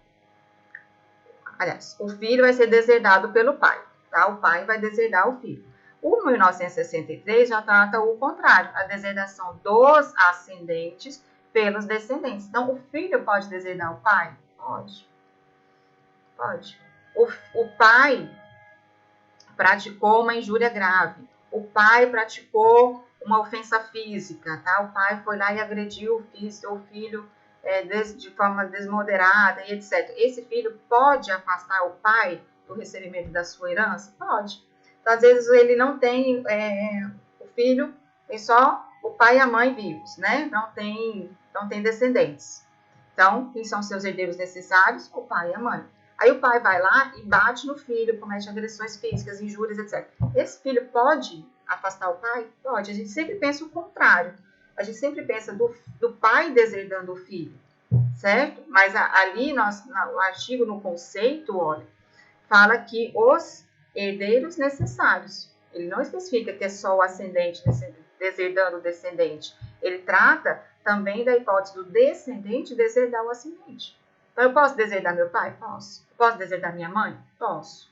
aliás, o filho vai ser deserdado pelo pai, tá? O pai vai deserdar o filho. O 1963 já trata o contrário, a deserdação dos ascendentes pelos descendentes. Então, o filho pode deserdar o pai? Pode. Pode. O pai praticou uma injúria grave. O pai praticou uma ofensa física, tá? O pai foi lá e agrediu o filho de forma desmoderada e etc. Esse filho pode afastar o pai do recebimento da sua herança? Pode. Então, às vezes, ele não tem, o filho tem só o pai e a mãe vivos, né? Não tem descendentes. Então, quem são seus herdeiros necessários? O pai e a mãe. Aí o pai vai lá e bate no filho, comete agressões físicas, injúrias, etc. Esse filho pode afastar o pai? Pode. A gente sempre pensa o contrário. A gente sempre pensa do pai deserdando o filho, certo? Mas ali, no artigo, no conceito, olha, fala que os herdeiros necessários. Ele não especifica que é só o ascendente deserdando o descendente. Ele trata também da hipótese do descendente deserdar o ascendente. Então, eu posso deserdar meu pai? Posso. Posso deserdar minha mãe? Posso.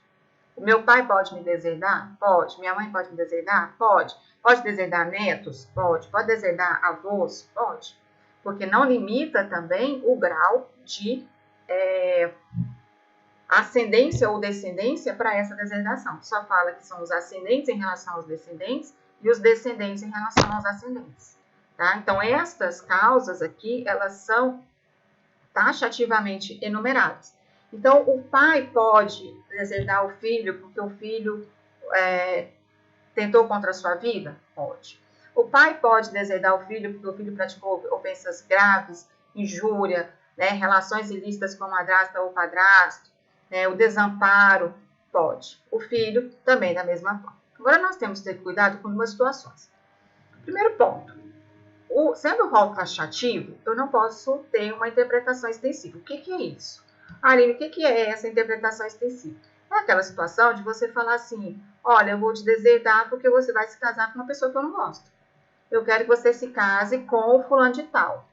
O meu pai pode me deserdar? Pode. Minha mãe pode me deserdar? Pode. Pode deserdar netos? Pode. Pode deserdar avós? Pode. Porque não limita também o grau de ascendência ou descendência para essa deserdação. Só fala que são os ascendentes em relação aos descendentes e os descendentes em relação aos ascendentes. Tá? Então, estas causas aqui, elas são taxativamente enumeradas. Então, o pai pode deserdar o filho porque o filho tentou contra a sua vida? Pode. O pai pode deserdar o filho porque o filho praticou ofensas graves, injúria, né, relações ilícitas com a madrasta ou padrasto, o desamparo, Pode. O filho também da mesma forma. Agora, nós temos que ter cuidado com duas situações. Primeiro ponto. Sendo o rol taxativo, eu não posso ter uma interpretação extensiva. O que é isso? Aline, o que é essa interpretação extensiva? É aquela situação de você falar assim, olha, eu vou te deserdar porque você vai se casar com uma pessoa que eu não gosto. Eu quero que você se case com o fulano de tal,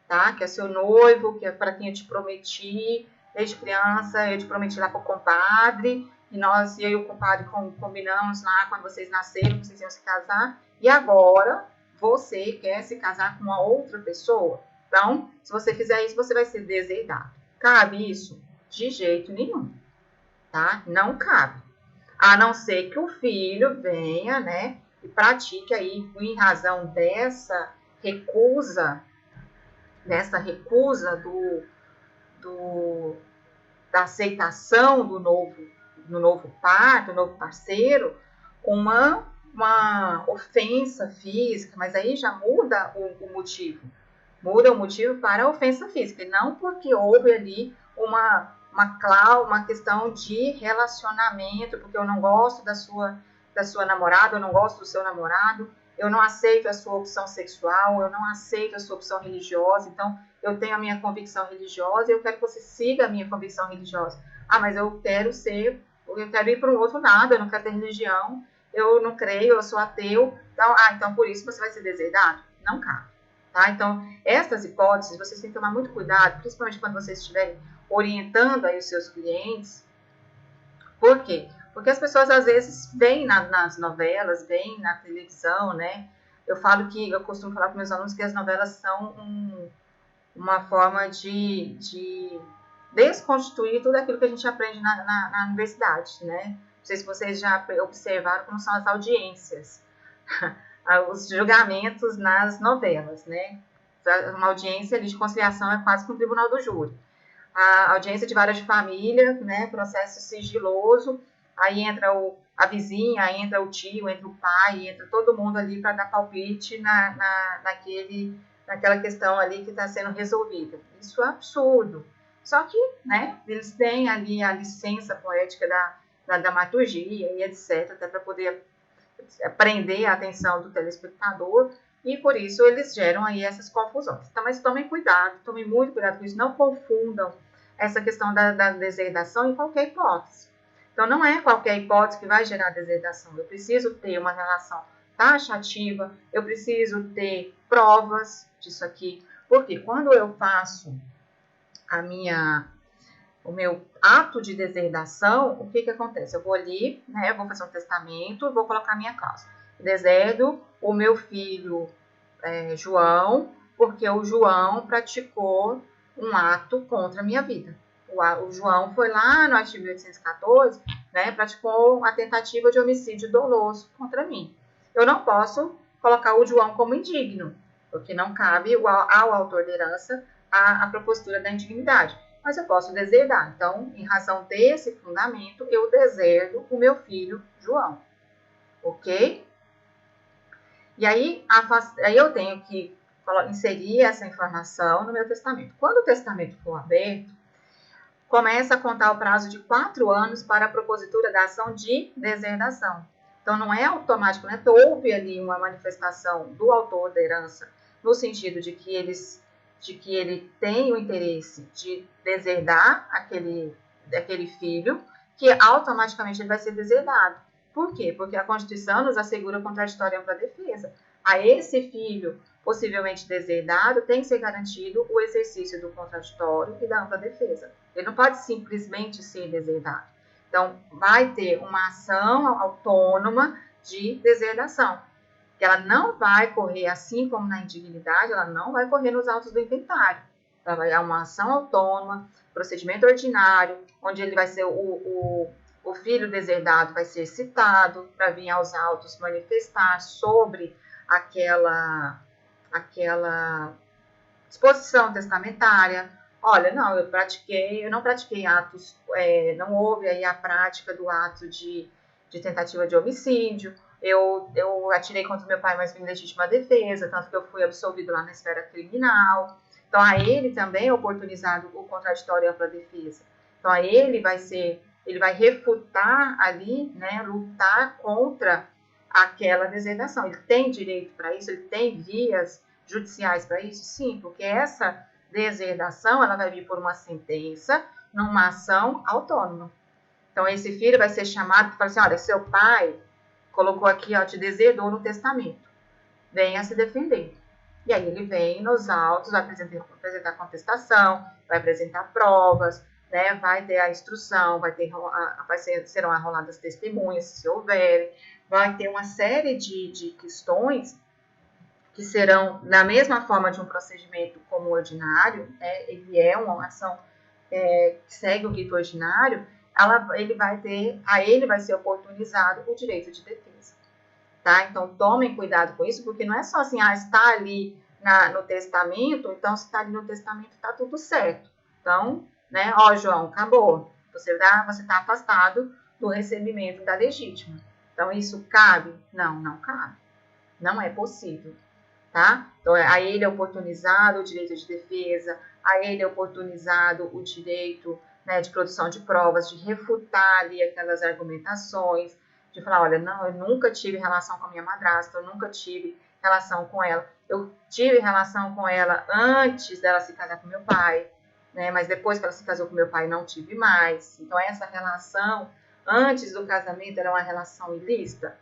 tá? Que é seu noivo, que é para quem eu te prometi desde criança, eu te prometi lá para o compadre, e eu e o compadre combinamos lá quando vocês nasceram, vocês iam se casar, e agora você quer se casar com uma outra pessoa. Então, se você fizer isso, você vai ser deserdado. Cabe isso? De jeito nenhum, tá? Não cabe. A não ser que o filho venha, né, e pratique aí, em razão dessa recusa da aceitação do novo par, do novo parceiro, uma ofensa física, mas aí já muda o motivo. Muda o motivo para a ofensa física, e não porque houve ali uma questão de relacionamento, porque eu não gosto da sua namorada, eu não gosto do seu namorado, eu não aceito a sua opção sexual, eu não aceito a sua opção religiosa, então eu tenho a minha convicção religiosa e eu quero que você siga a minha convicção religiosa. Ah, mas eu quero ir para um outro lado, eu não quero ter religião, eu não creio, eu sou ateu, então por isso você vai ser deserdado? Não cabe. Tá? Então, essas hipóteses, vocês têm que tomar muito cuidado, principalmente quando vocês estiverem orientando aí os seus clientes. Por quê? Porque as pessoas, às vezes, veem nas novelas, veem na televisão, né? Eu costumo falar com meus alunos que as novelas são uma forma de desconstituir tudo aquilo que a gente aprende na universidade, né? Não sei se vocês já observaram como são as audiências, os julgamentos nas novelas, né? Uma audiência ali de conciliação é quase que um tribunal do júri. A audiência de vara de família, né? Processo sigiloso, aí entra a vizinha, aí entra o tio, entra o pai, entra todo mundo ali para dar palpite naquela questão ali que está sendo resolvida. Isso é absurdo. Só que, né, eles têm ali a licença poética da dramaturgia e etc, até para poder prender a atenção do telespectador, e por isso eles geram aí essas confusões. Então, mas tomem cuidado, tomem muito cuidado com isso, não confundam essa questão da deserdação em qualquer hipótese. Então, não é qualquer hipótese que vai gerar deserdação. Eu preciso ter uma relação taxativa, eu preciso ter provas disso aqui, porque quando eu faço o meu ato de deserdação, o que acontece? Eu vou ali, né, vou fazer um testamento, vou colocar a minha cláusula. Deserdo o meu filho João, porque o João praticou um ato contra a minha vida. O João foi lá no artigo 1814, né, praticou uma tentativa de homicídio doloso contra mim. Eu não posso colocar o João como indigno, porque não cabe ao autor da herança a propositura da indignidade. Mas eu posso deserdar. Então, em razão desse fundamento, eu deserdo o meu filho João. Ok? E aí eu tenho que inserir essa informação no meu testamento. Quando o testamento for aberto, começa a contar o prazo de 4 anos para a propositura da ação de deserdação. Então, não é automático, né? Houve ali uma manifestação do autor da herança, no sentido de que ele tem o interesse de deserdar aquele filho, que automaticamente ele vai ser deserdado. Por quê? Porque a Constituição nos assegura contraditória e ampla defesa. A esse filho possivelmente deserdado tem que ser garantido o exercício do contraditório e da ampla defesa. Ele não pode simplesmente ser deserdado. Então, vai ter uma ação autônoma de deserdação, que ela não vai correr, assim como na indignidade, ela não vai correr nos autos do inventário. Ela vai dar uma ação autônoma, procedimento ordinário, onde ele vai ser o filho deserdado vai ser citado para vir aos autos manifestar sobre aquela disposição testamentária. Olha, não, eu não pratiquei atos, não houve aí a prática do ato de tentativa de homicídio, eu atirei contra meu pai, mas vim legítima defesa, tanto que eu fui absolvido lá na esfera criminal. Então, a ele também é oportunizado o contraditório e a ampla defesa. Então, a ele vai ser ele vai refutar ali, né, lutar contra aquela deserdação. Ele tem direito para isso? Ele tem vias judiciais para isso? Sim, porque essa deserdação ela vai vir por uma sentença numa ação autônoma. Então, esse filho vai ser chamado e fala assim, olha, seu pai colocou aqui, ó, te deserdou no testamento. Venha se defender. E aí ele vem nos autos, vai apresentar contestação, vai apresentar provas, né, vai ter a instrução, serão arroladas testemunhas, se houverem, vai ter uma série de questões que serão da mesma forma de um procedimento como ordinário, né, ele é uma ação que segue o rito ordinário, ele vai ser oportunizado o direito de defesa. Tá? Então, tomem cuidado com isso, porque não é só assim, está ali no testamento, então se está ali no testamento, está tudo certo. Então, né, João, acabou. Você está afastado do recebimento da legítima. Então, isso cabe? Não, não cabe. Não é possível. Tá? Então, a ele é oportunizado o direito de defesa, a ele é oportunizado o direito, né, de produção de provas, de refutar ali aquelas argumentações, de falar, olha, não, eu nunca tive relação com a minha madrasta, eu nunca tive relação com ela, eu tive relação com ela antes dela se casar com meu pai, né, mas depois que ela se casou com meu pai, não tive mais. Então, essa relação antes do casamento era uma relação ilícita?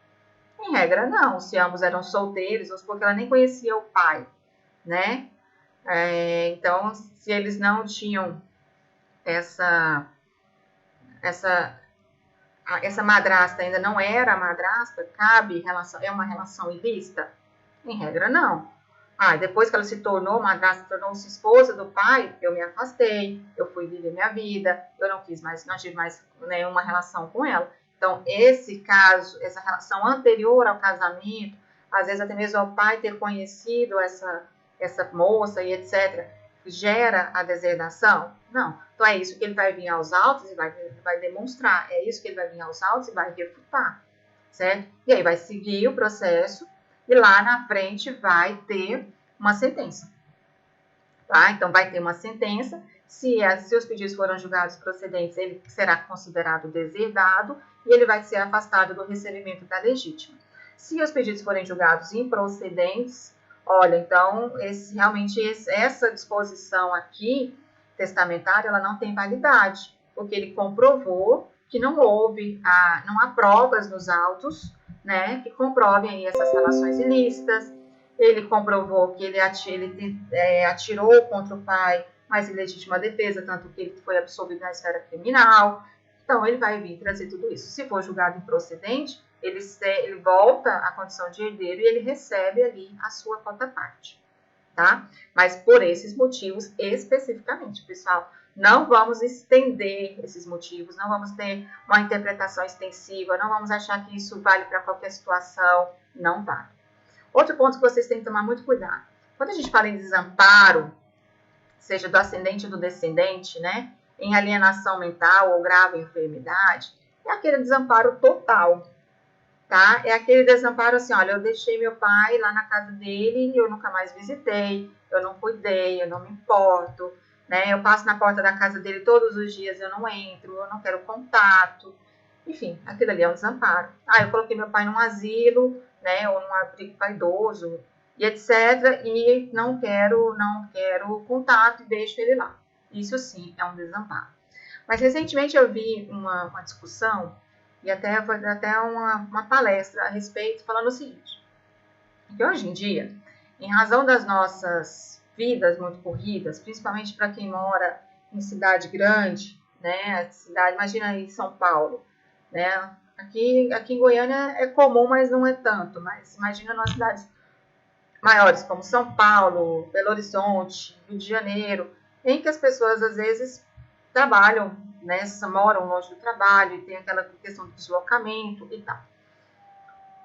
Em regra, não. Se ambos eram solteiros, ou porque ela nem conhecia o pai, né? Então, se eles não tinham essa madrasta, ainda não era madrasta, é uma relação ilícita? Em regra, não. Depois que ela se tornou madrasta, tornou-se esposa do pai, eu me afastei, eu fui viver minha vida, eu não tive mais nenhuma relação com ela. Então, esse caso, essa relação anterior ao casamento, às vezes até mesmo ao pai ter conhecido essa moça e etc., gera a deserdação? Não. Então, é isso que ele vai vir aos autos e vai demonstrar. É isso que ele vai vir aos autos e vai refutar, certo? E aí vai seguir o processo e lá na frente vai ter uma sentença. Tá? Então, vai ter uma sentença. Se os pedidos foram julgados procedentes, ele será considerado deserdado e ele vai ser afastado do recebimento da legítima. Se os pedidos forem julgados improcedentes, olha, então, essa disposição aqui, testamentária, ela não tem validade, porque ele comprovou que não há provas nos autos, né, que comprovem aí essas relações ilícitas. Ele comprovou que ele atirou contra o pai, mas em legítima defesa, tanto que ele foi absolvido na esfera criminal. Então, ele vai vir trazer tudo isso. Se for julgado improcedente, ele volta à condição de herdeiro e ele recebe ali a sua cota-parte, tá? Mas por esses motivos especificamente, pessoal. Não vamos estender esses motivos, não vamos ter uma interpretação extensiva, não vamos achar que isso vale para qualquer situação, não vale. Outro ponto que vocês têm que tomar muito cuidado. Quando a gente fala em desamparo, seja do ascendente ou do descendente, né, em alienação mental ou grave enfermidade, é aquele desamparo total, tá? É aquele desamparo assim, olha, eu deixei meu pai lá na casa dele e eu nunca mais visitei, eu não cuidei, eu não me importo, né? Eu passo na porta da casa dele todos os dias, eu não entro, eu não quero contato. Enfim, aquilo ali é um desamparo. Eu coloquei meu pai num asilo, né, ou num abrigo para idoso, e etc, e não quero contato e deixo ele lá. Isso sim é um desamparo. Mas recentemente eu vi uma discussão e até uma palestra a respeito, falando o seguinte, que hoje em dia, em razão das nossas vidas muito corridas, principalmente para quem mora em cidade grande, né, imagina aí São Paulo, né, aqui em Goiânia é comum, mas não é tanto, mas imagina nas cidades maiores, como São Paulo, Belo Horizonte, Rio de Janeiro, em que as pessoas às vezes trabalham, né, moram longe do trabalho e tem aquela questão do deslocamento e tal.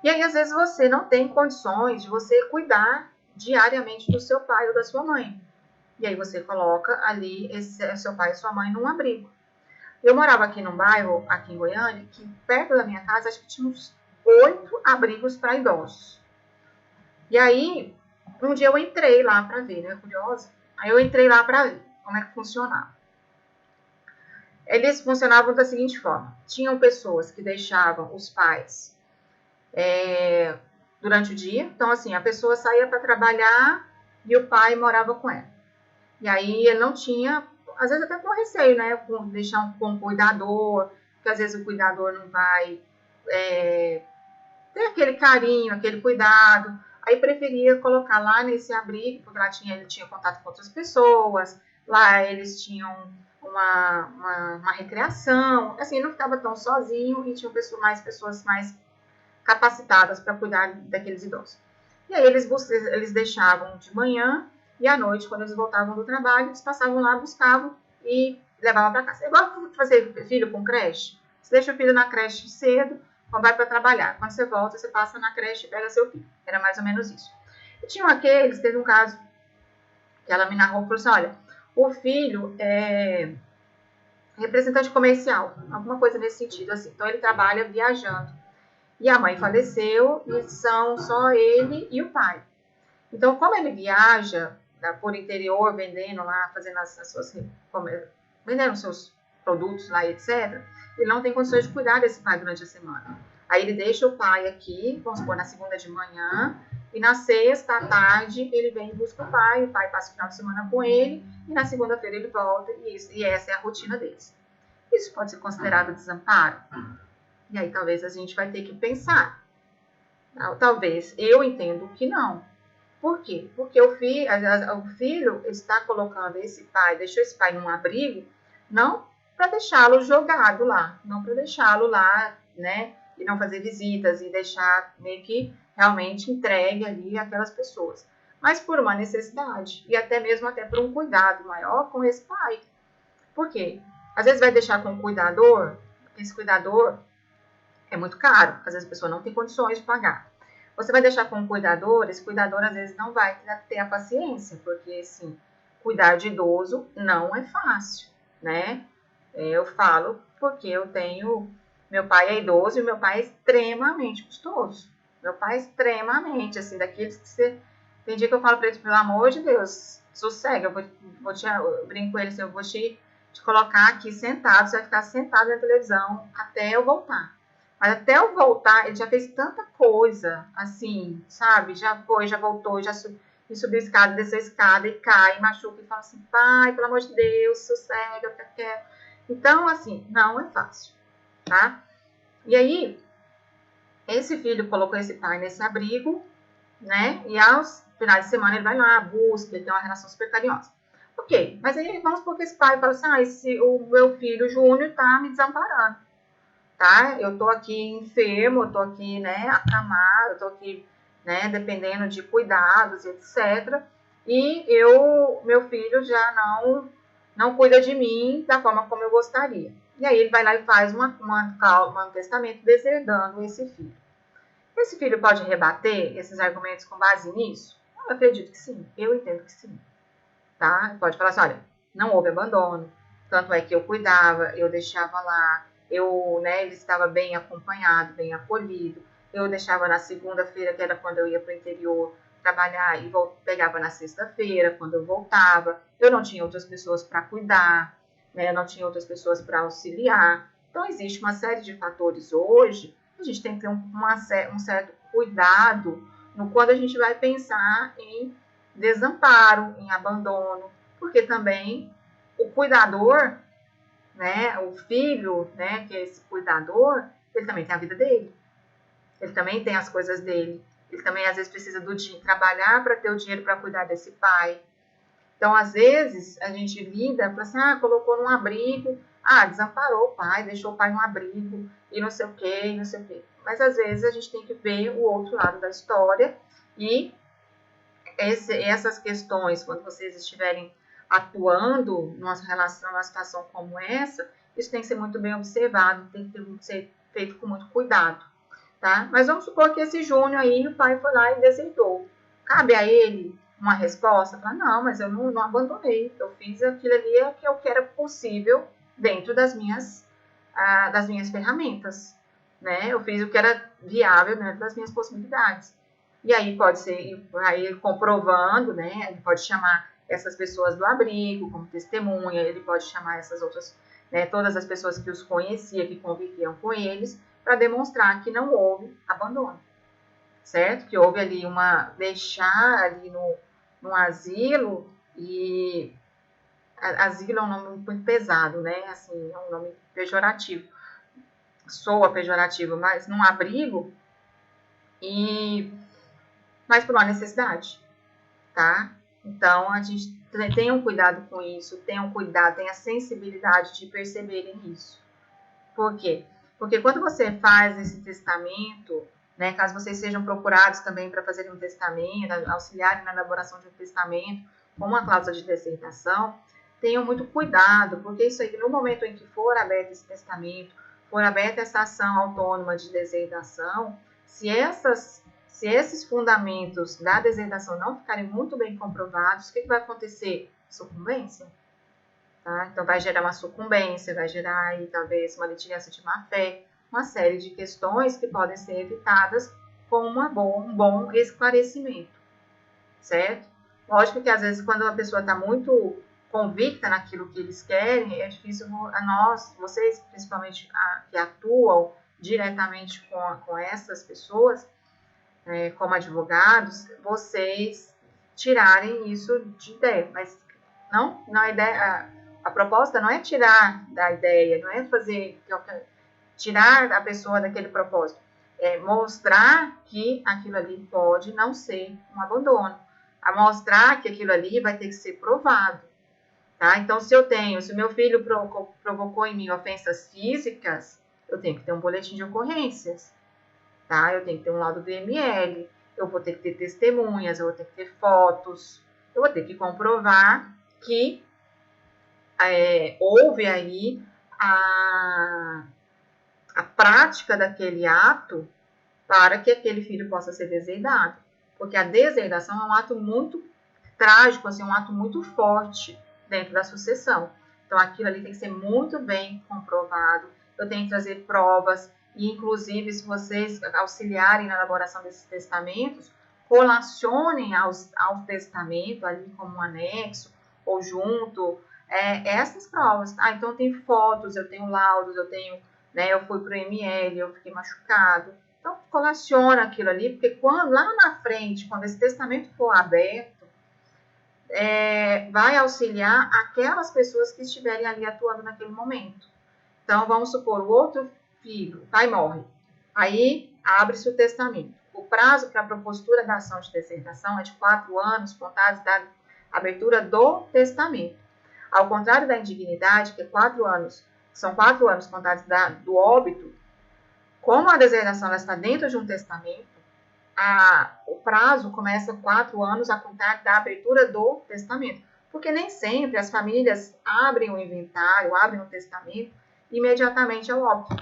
E aí, às vezes, você não tem condições de você cuidar diariamente do seu pai ou da sua mãe. E aí você coloca ali seu pai e sua mãe num abrigo. Eu morava aqui num bairro, aqui em Goiânia, que perto da minha casa, acho que tinha uns 8 abrigos para idosos. E aí, um dia eu entrei lá para ver, né, curiosa. Aí eu entrei lá para ver como é que funcionava. Eles funcionavam da seguinte forma: tinham pessoas que deixavam os pais durante o dia. Então, assim, a pessoa saía para trabalhar e o pai morava com ela. E aí ele não tinha, às vezes até com receio, né? Com deixar com cuidador, porque às vezes o cuidador não vai ter aquele carinho, aquele cuidado. Aí preferia colocar lá nesse abrigo, porque lá ele tinha contato com outras pessoas, lá eles tinham uma recreação, assim, não ficava tão sozinho e tinha pessoas mais capacitadas para cuidar daqueles idosos. E aí eles deixavam de manhã e à noite, quando eles voltavam do trabalho, eles passavam lá, buscavam e levavam para casa. É igual fazer filho com creche. Você deixa o filho na creche cedo, quando vai para trabalhar. Quando você volta, você passa na creche e pega seu filho. Era mais ou menos isso. E tinham aqueles, teve um caso que ela me narrou, falou assim, olha, o filho é representante comercial, alguma coisa nesse sentido, assim. Então, ele trabalha viajando. E a mãe faleceu e são só ele e o pai. Então, como ele viaja por interior, vendendo lá, fazendo vendendo os seus produtos lá, etc., ele não tem condições de cuidar desse pai durante a semana. Aí ele deixa o pai aqui, vamos supor, na segunda de manhã, e na sexta à tarde ele vem e busca o pai passa o final de semana com ele, e na segunda-feira ele volta, e essa é a rotina deles. Isso pode ser considerado desamparo? E aí talvez a gente vai ter que pensar. Talvez, eu entendo que não. Por quê? Porque o filho está colocando esse pai, deixou esse pai num abrigo, não para deixá-lo jogado lá, não para deixá-lo lá, né, e não fazer visitas e deixar meio que realmente entregue ali aquelas pessoas, mas por uma necessidade e até mesmo por um cuidado maior com esse pai. Por quê? Às vezes vai deixar com um cuidador, esse cuidador é muito caro, às vezes a pessoa não tem condições de pagar. Você vai deixar com um cuidador, esse cuidador às vezes não vai ter a paciência, porque assim, cuidar de idoso não é fácil, né? Eu falo porque meu pai é idoso e meu pai é extremamente custoso. Meu pai é extremamente, assim, daqueles que você... Tem dia que eu falo para ele, pelo amor de Deus, sossega, eu brinco com ele assim, eu vou te colocar aqui sentado, você vai ficar sentado na televisão até eu voltar. Mas até eu voltar, ele já fez tanta coisa, assim, sabe? Já foi, já voltou, subiu a escada, desceu a escada e cai, machuca e fala assim, pai, pelo amor de Deus, sossega, eu quero. Então, assim, não é fácil, tá? E aí, esse filho colocou esse pai nesse abrigo, né? E aos finais de semana ele vai lá, busca, ele tem uma relação super carinhosa. Ok, mas aí vamos supor que esse pai fala assim, o meu filho Júnior tá me desamparando. Tá? Eu tô aqui enfermo, eu tô aqui, né, acamado, eu tô aqui, né, dependendo de cuidados, etc. E meu filho já não cuida de mim da forma como eu gostaria. E aí ele vai lá e faz um testamento deserdando esse filho. Esse filho pode rebater esses argumentos com base nisso? Eu acredito que sim, eu entendo que sim. Tá? Pode falar assim, olha, não houve abandono, tanto é que eu cuidava, eu deixava lá, ele estava bem acompanhado, bem acolhido, eu deixava na segunda-feira, que era quando eu ia para o interior trabalhar, e pegava na sexta-feira, quando eu voltava, eu não tinha outras pessoas para cuidar, né, eu não tinha outras pessoas para auxiliar, então existe uma série de fatores hoje, a gente tem que ter um certo cuidado quando a gente vai pensar em desamparo, em abandono, porque também o cuidador, né, o filho, né, que é esse cuidador, ele também tem a vida dele, ele também tem as coisas dele, ele também às vezes precisa trabalhar para ter o dinheiro para cuidar desse pai. Então, às vezes, a gente lida para assim, colocou num abrigo, desamparou o pai, deixou o pai num abrigo, e não sei o quê, e não sei o quê. Mas, às vezes, a gente tem que ver o outro lado da história e essas questões, quando vocês estiverem atuando numa situação como essa, isso tem que ser muito bem observado, tem que ser feito com muito cuidado, tá? Mas vamos supor que esse Júnior aí, o pai foi lá e deserdou. Cabe a ele uma resposta? Falar, não, mas eu não abandonei, eu fiz aquilo ali que eu era possível dentro das minhas ferramentas, né? Eu fiz o que era viável dentro das minhas possibilidades. E aí pode ser, aí comprovando, né? Ele pode chamar essas pessoas do abrigo como testemunha, ele pode chamar essas outras né, todas as pessoas que os conheciam, que conviviam com eles, para demonstrar que não houve abandono, certo? Que houve ali deixar ali no asilo, e asilo é um nome muito pesado, né? Assim, é um nome pejorativo, soa pejorativo, mas num abrigo, mas por uma necessidade, tá? Então, a gente tenha um cuidado com isso, tenha um cuidado, tenha a sensibilidade de perceberem isso. Por quê? Porque quando você faz esse testamento, né, caso vocês sejam procurados também para fazer um testamento, auxiliarem na elaboração de um testamento, com uma cláusula de desertação, tenham muito cuidado, porque isso aí, no momento em que for aberto esse testamento, for aberta essa ação autônoma de desertação, se esses fundamentos da desertação não ficarem muito bem comprovados, o que vai acontecer? Sucumbência. Tá? Então, vai gerar uma sucumbência, vai gerar aí, talvez, uma litigância de má-fé, uma série de questões que podem ser evitadas com um bom esclarecimento, certo? Lógico que, às vezes, quando uma pessoa está muito convicta naquilo que eles querem, é difícil vocês, principalmente que atuam diretamente com essas pessoas, como advogados, vocês tirarem isso de ideia, mas não a ideia, a proposta não é tirar da ideia, não é tirar a pessoa daquele propósito, é mostrar que aquilo ali pode não ser um abandono, a mostrar que aquilo ali vai ter que ser provado, tá? Então, se o meu filho provocou em mim ofensas físicas, eu tenho que ter um boletim de ocorrências, tá? Eu tenho que ter um laudo do IML, eu vou ter que ter testemunhas, eu vou ter que ter fotos, eu vou ter que comprovar que houve aí a prática daquele ato para que aquele filho possa ser deserdado. Porque a deserdação é um ato muito trágico, assim, um ato muito forte dentro da sucessão. Então, aquilo ali tem que ser muito bem comprovado, eu tenho que trazer provas, e inclusive, se vocês auxiliarem na elaboração desses testamentos, relacionem ao testamento ali como um anexo, ou junto, essas provas. Então, eu tenho fotos, eu tenho laudos, eu fui para o ML, eu fiquei machucado. Então, colaciona aquilo ali, porque lá na frente, quando esse testamento for aberto, vai auxiliar aquelas pessoas que estiverem ali atuando naquele momento. Então, vamos supor, o outro filho, o pai morre. Aí, abre-se o testamento. O prazo para a propositura da ação de desertação é de 4 anos, contados da abertura do testamento. Ao contrário da indignidade, que são 4 anos contados do óbito, como a desertação está dentro de um testamento, o prazo começa 4 anos a contar da abertura do testamento. Porque nem sempre as famílias abrem o inventário, abrem o testamento imediatamente ao óbito.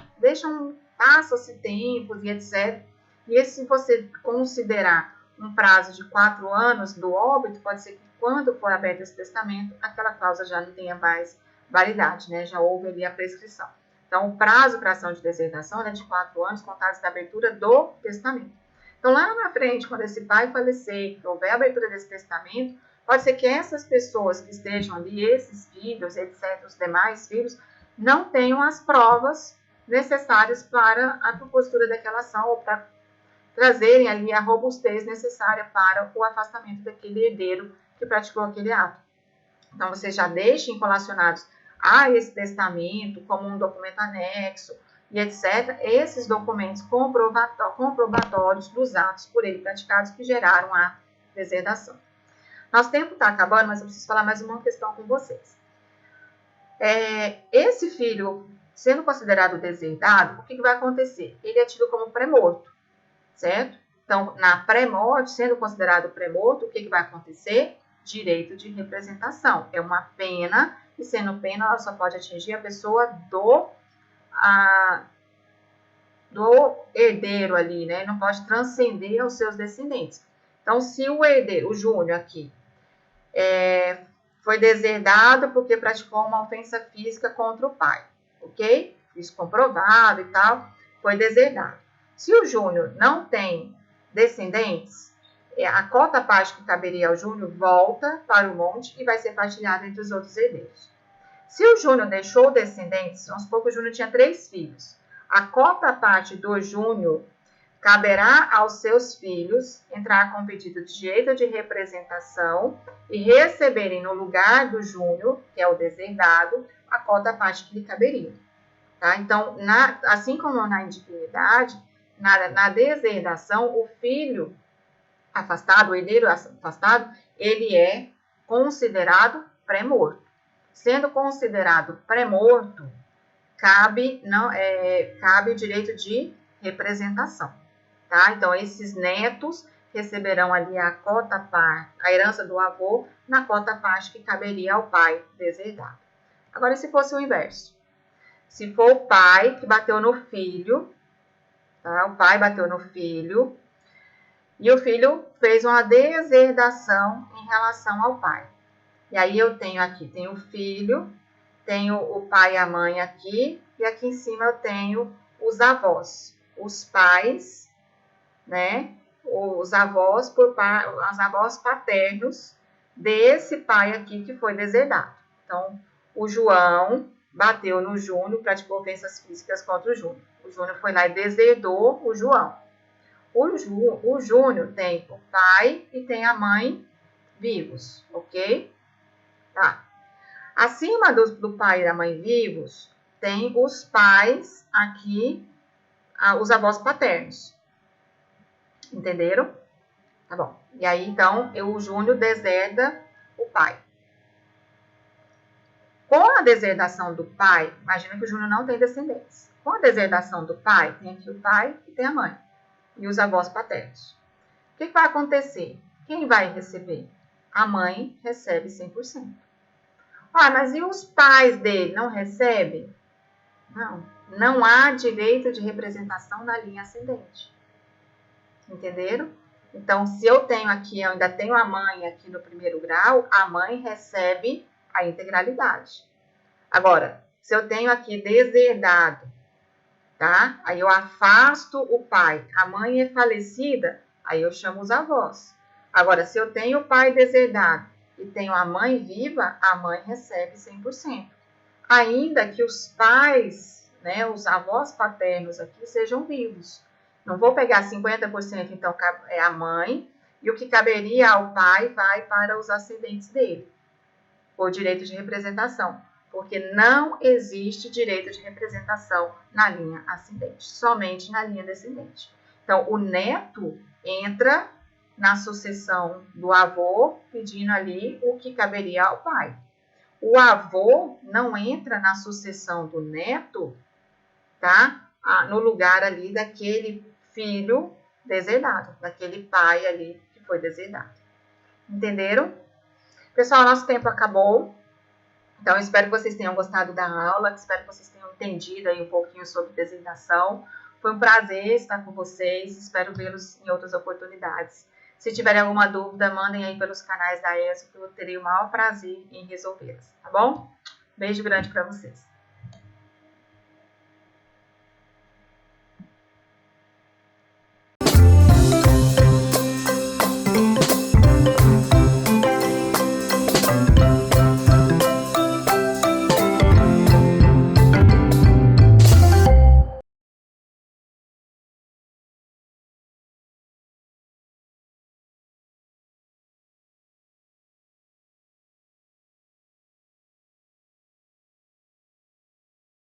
Passa-se tempos e etc. E se você considerar um prazo de 4 anos do óbito, pode ser que quando for aberto esse testamento, aquela cláusula já não tenha mais validade, né? Já houve ali a prescrição. Então, o prazo para ação de desertação é de 4 anos, contados da abertura do testamento. Então, lá na frente, quando esse pai falecer, que houver a abertura desse testamento, pode ser que essas pessoas que estejam ali, esses filhos, etc., os demais filhos, não tenham as provas necessárias para a propositura daquela ação ou para trazerem ali a robustez necessária para o afastamento daquele herdeiro que praticou aquele ato. Então, vocês já deixem colacionados a esse testamento como um documento anexo e etc. Esses documentos comprobatórios dos atos por ele praticados que geraram a deserdação. Nosso tempo está acabando, mas eu preciso falar mais uma questão com vocês. Esse filho, sendo considerado deserdado, o que vai acontecer? Ele é tido como pré-morto, certo? Então, na pré-morte, sendo considerado pré-morto, o que vai acontecer? Direito de representação. É uma pena, e sendo pena, ela só pode atingir a pessoa do herdeiro ali, né? Não pode transcender aos seus descendentes. Então, se o herdeiro, o Júnior aqui, foi deserdado porque praticou uma ofensa física contra o pai, ok? Isso comprovado e tal, foi deserdado. Se o Júnior não tem descendentes, a cota parte que caberia ao Júnior volta para o monte e vai ser partilhada entre os outros herdeiros. Se o Júnior deixou descendentes, vamos supor que o Júnior tinha 3 filhos. A cota parte do Júnior caberá aos seus filhos entrar com pedido de direito de representação e receberem no lugar do Júnior, que é o deserdado, a cota parte que lhe caberia. Tá? Então, assim como na indignidade, na deserdação, o filho afastado, o herdeiro afastado, ele é considerado pré-morto. Sendo considerado pré-morto, cabe o direito de representação. Tá? Então, esses netos receberão ali a cota parte, a herança do avô, na cota parte que caberia ao pai deserdado. Agora, se fosse o inverso. Se for o pai que bateu no filho, tá? O pai bateu no filho, e o filho fez uma deserdação em relação ao pai. E aí eu tenho aqui, tenho o filho, tenho o pai e a mãe aqui, e aqui em cima eu tenho os avós. Os pais, né? Os avós paternos desse pai aqui que foi deserdado. Então, o João bateu no Júnior, praticou ofensas físicas contra o Júnior. O Júnior foi lá e deserdou o João. O Júnior tem o pai e tem a mãe vivos, ok? Tá. Acima do pai e da mãe vivos, tem os pais aqui, os avós paternos. Entenderam? Tá bom. E aí, então, o Júnior deserda o pai. Com a deserdação do pai, imagina que o Júnior não tem descendentes. Com a deserdação do pai, tem aqui o pai e tem a mãe. E os avós paternos. O que vai acontecer? Quem vai receber? A mãe recebe 100%. Ah, mas e os pais dele não recebem? Não há direito de representação na linha ascendente. Entenderam? Então, se eu tenho aqui, eu ainda tenho a mãe aqui no primeiro grau, a mãe recebe a integralidade. Agora, se eu tenho aqui deserdado, tá? Aí eu afasto o pai, a mãe é falecida, aí eu chamo os avós. Agora, se eu tenho o pai deserdado e tenho a mãe viva, a mãe recebe 100%. Ainda que os pais, né, os avós paternos aqui sejam vivos. Não vou pegar 50%, então é a mãe, e o que caberia ao pai vai para os ascendentes dele, por direito de representação. Porque não existe direito de representação na linha ascendente, somente na linha descendente. Então, o neto entra na sucessão do avô, pedindo ali o que caberia ao pai. O avô não entra na sucessão do neto, tá? No lugar ali daquele filho deserdado, daquele pai ali que foi deserdado. Entenderam? Pessoal, nosso tempo acabou. Então, espero que vocês tenham gostado da aula, espero que vocês tenham entendido aí um pouquinho sobre designação. Foi um prazer estar com vocês, espero vê-los em outras oportunidades. Se tiverem alguma dúvida, mandem aí pelos canais da ESO, que eu terei o maior prazer em resolvê-las, tá bom? Beijo grande para vocês.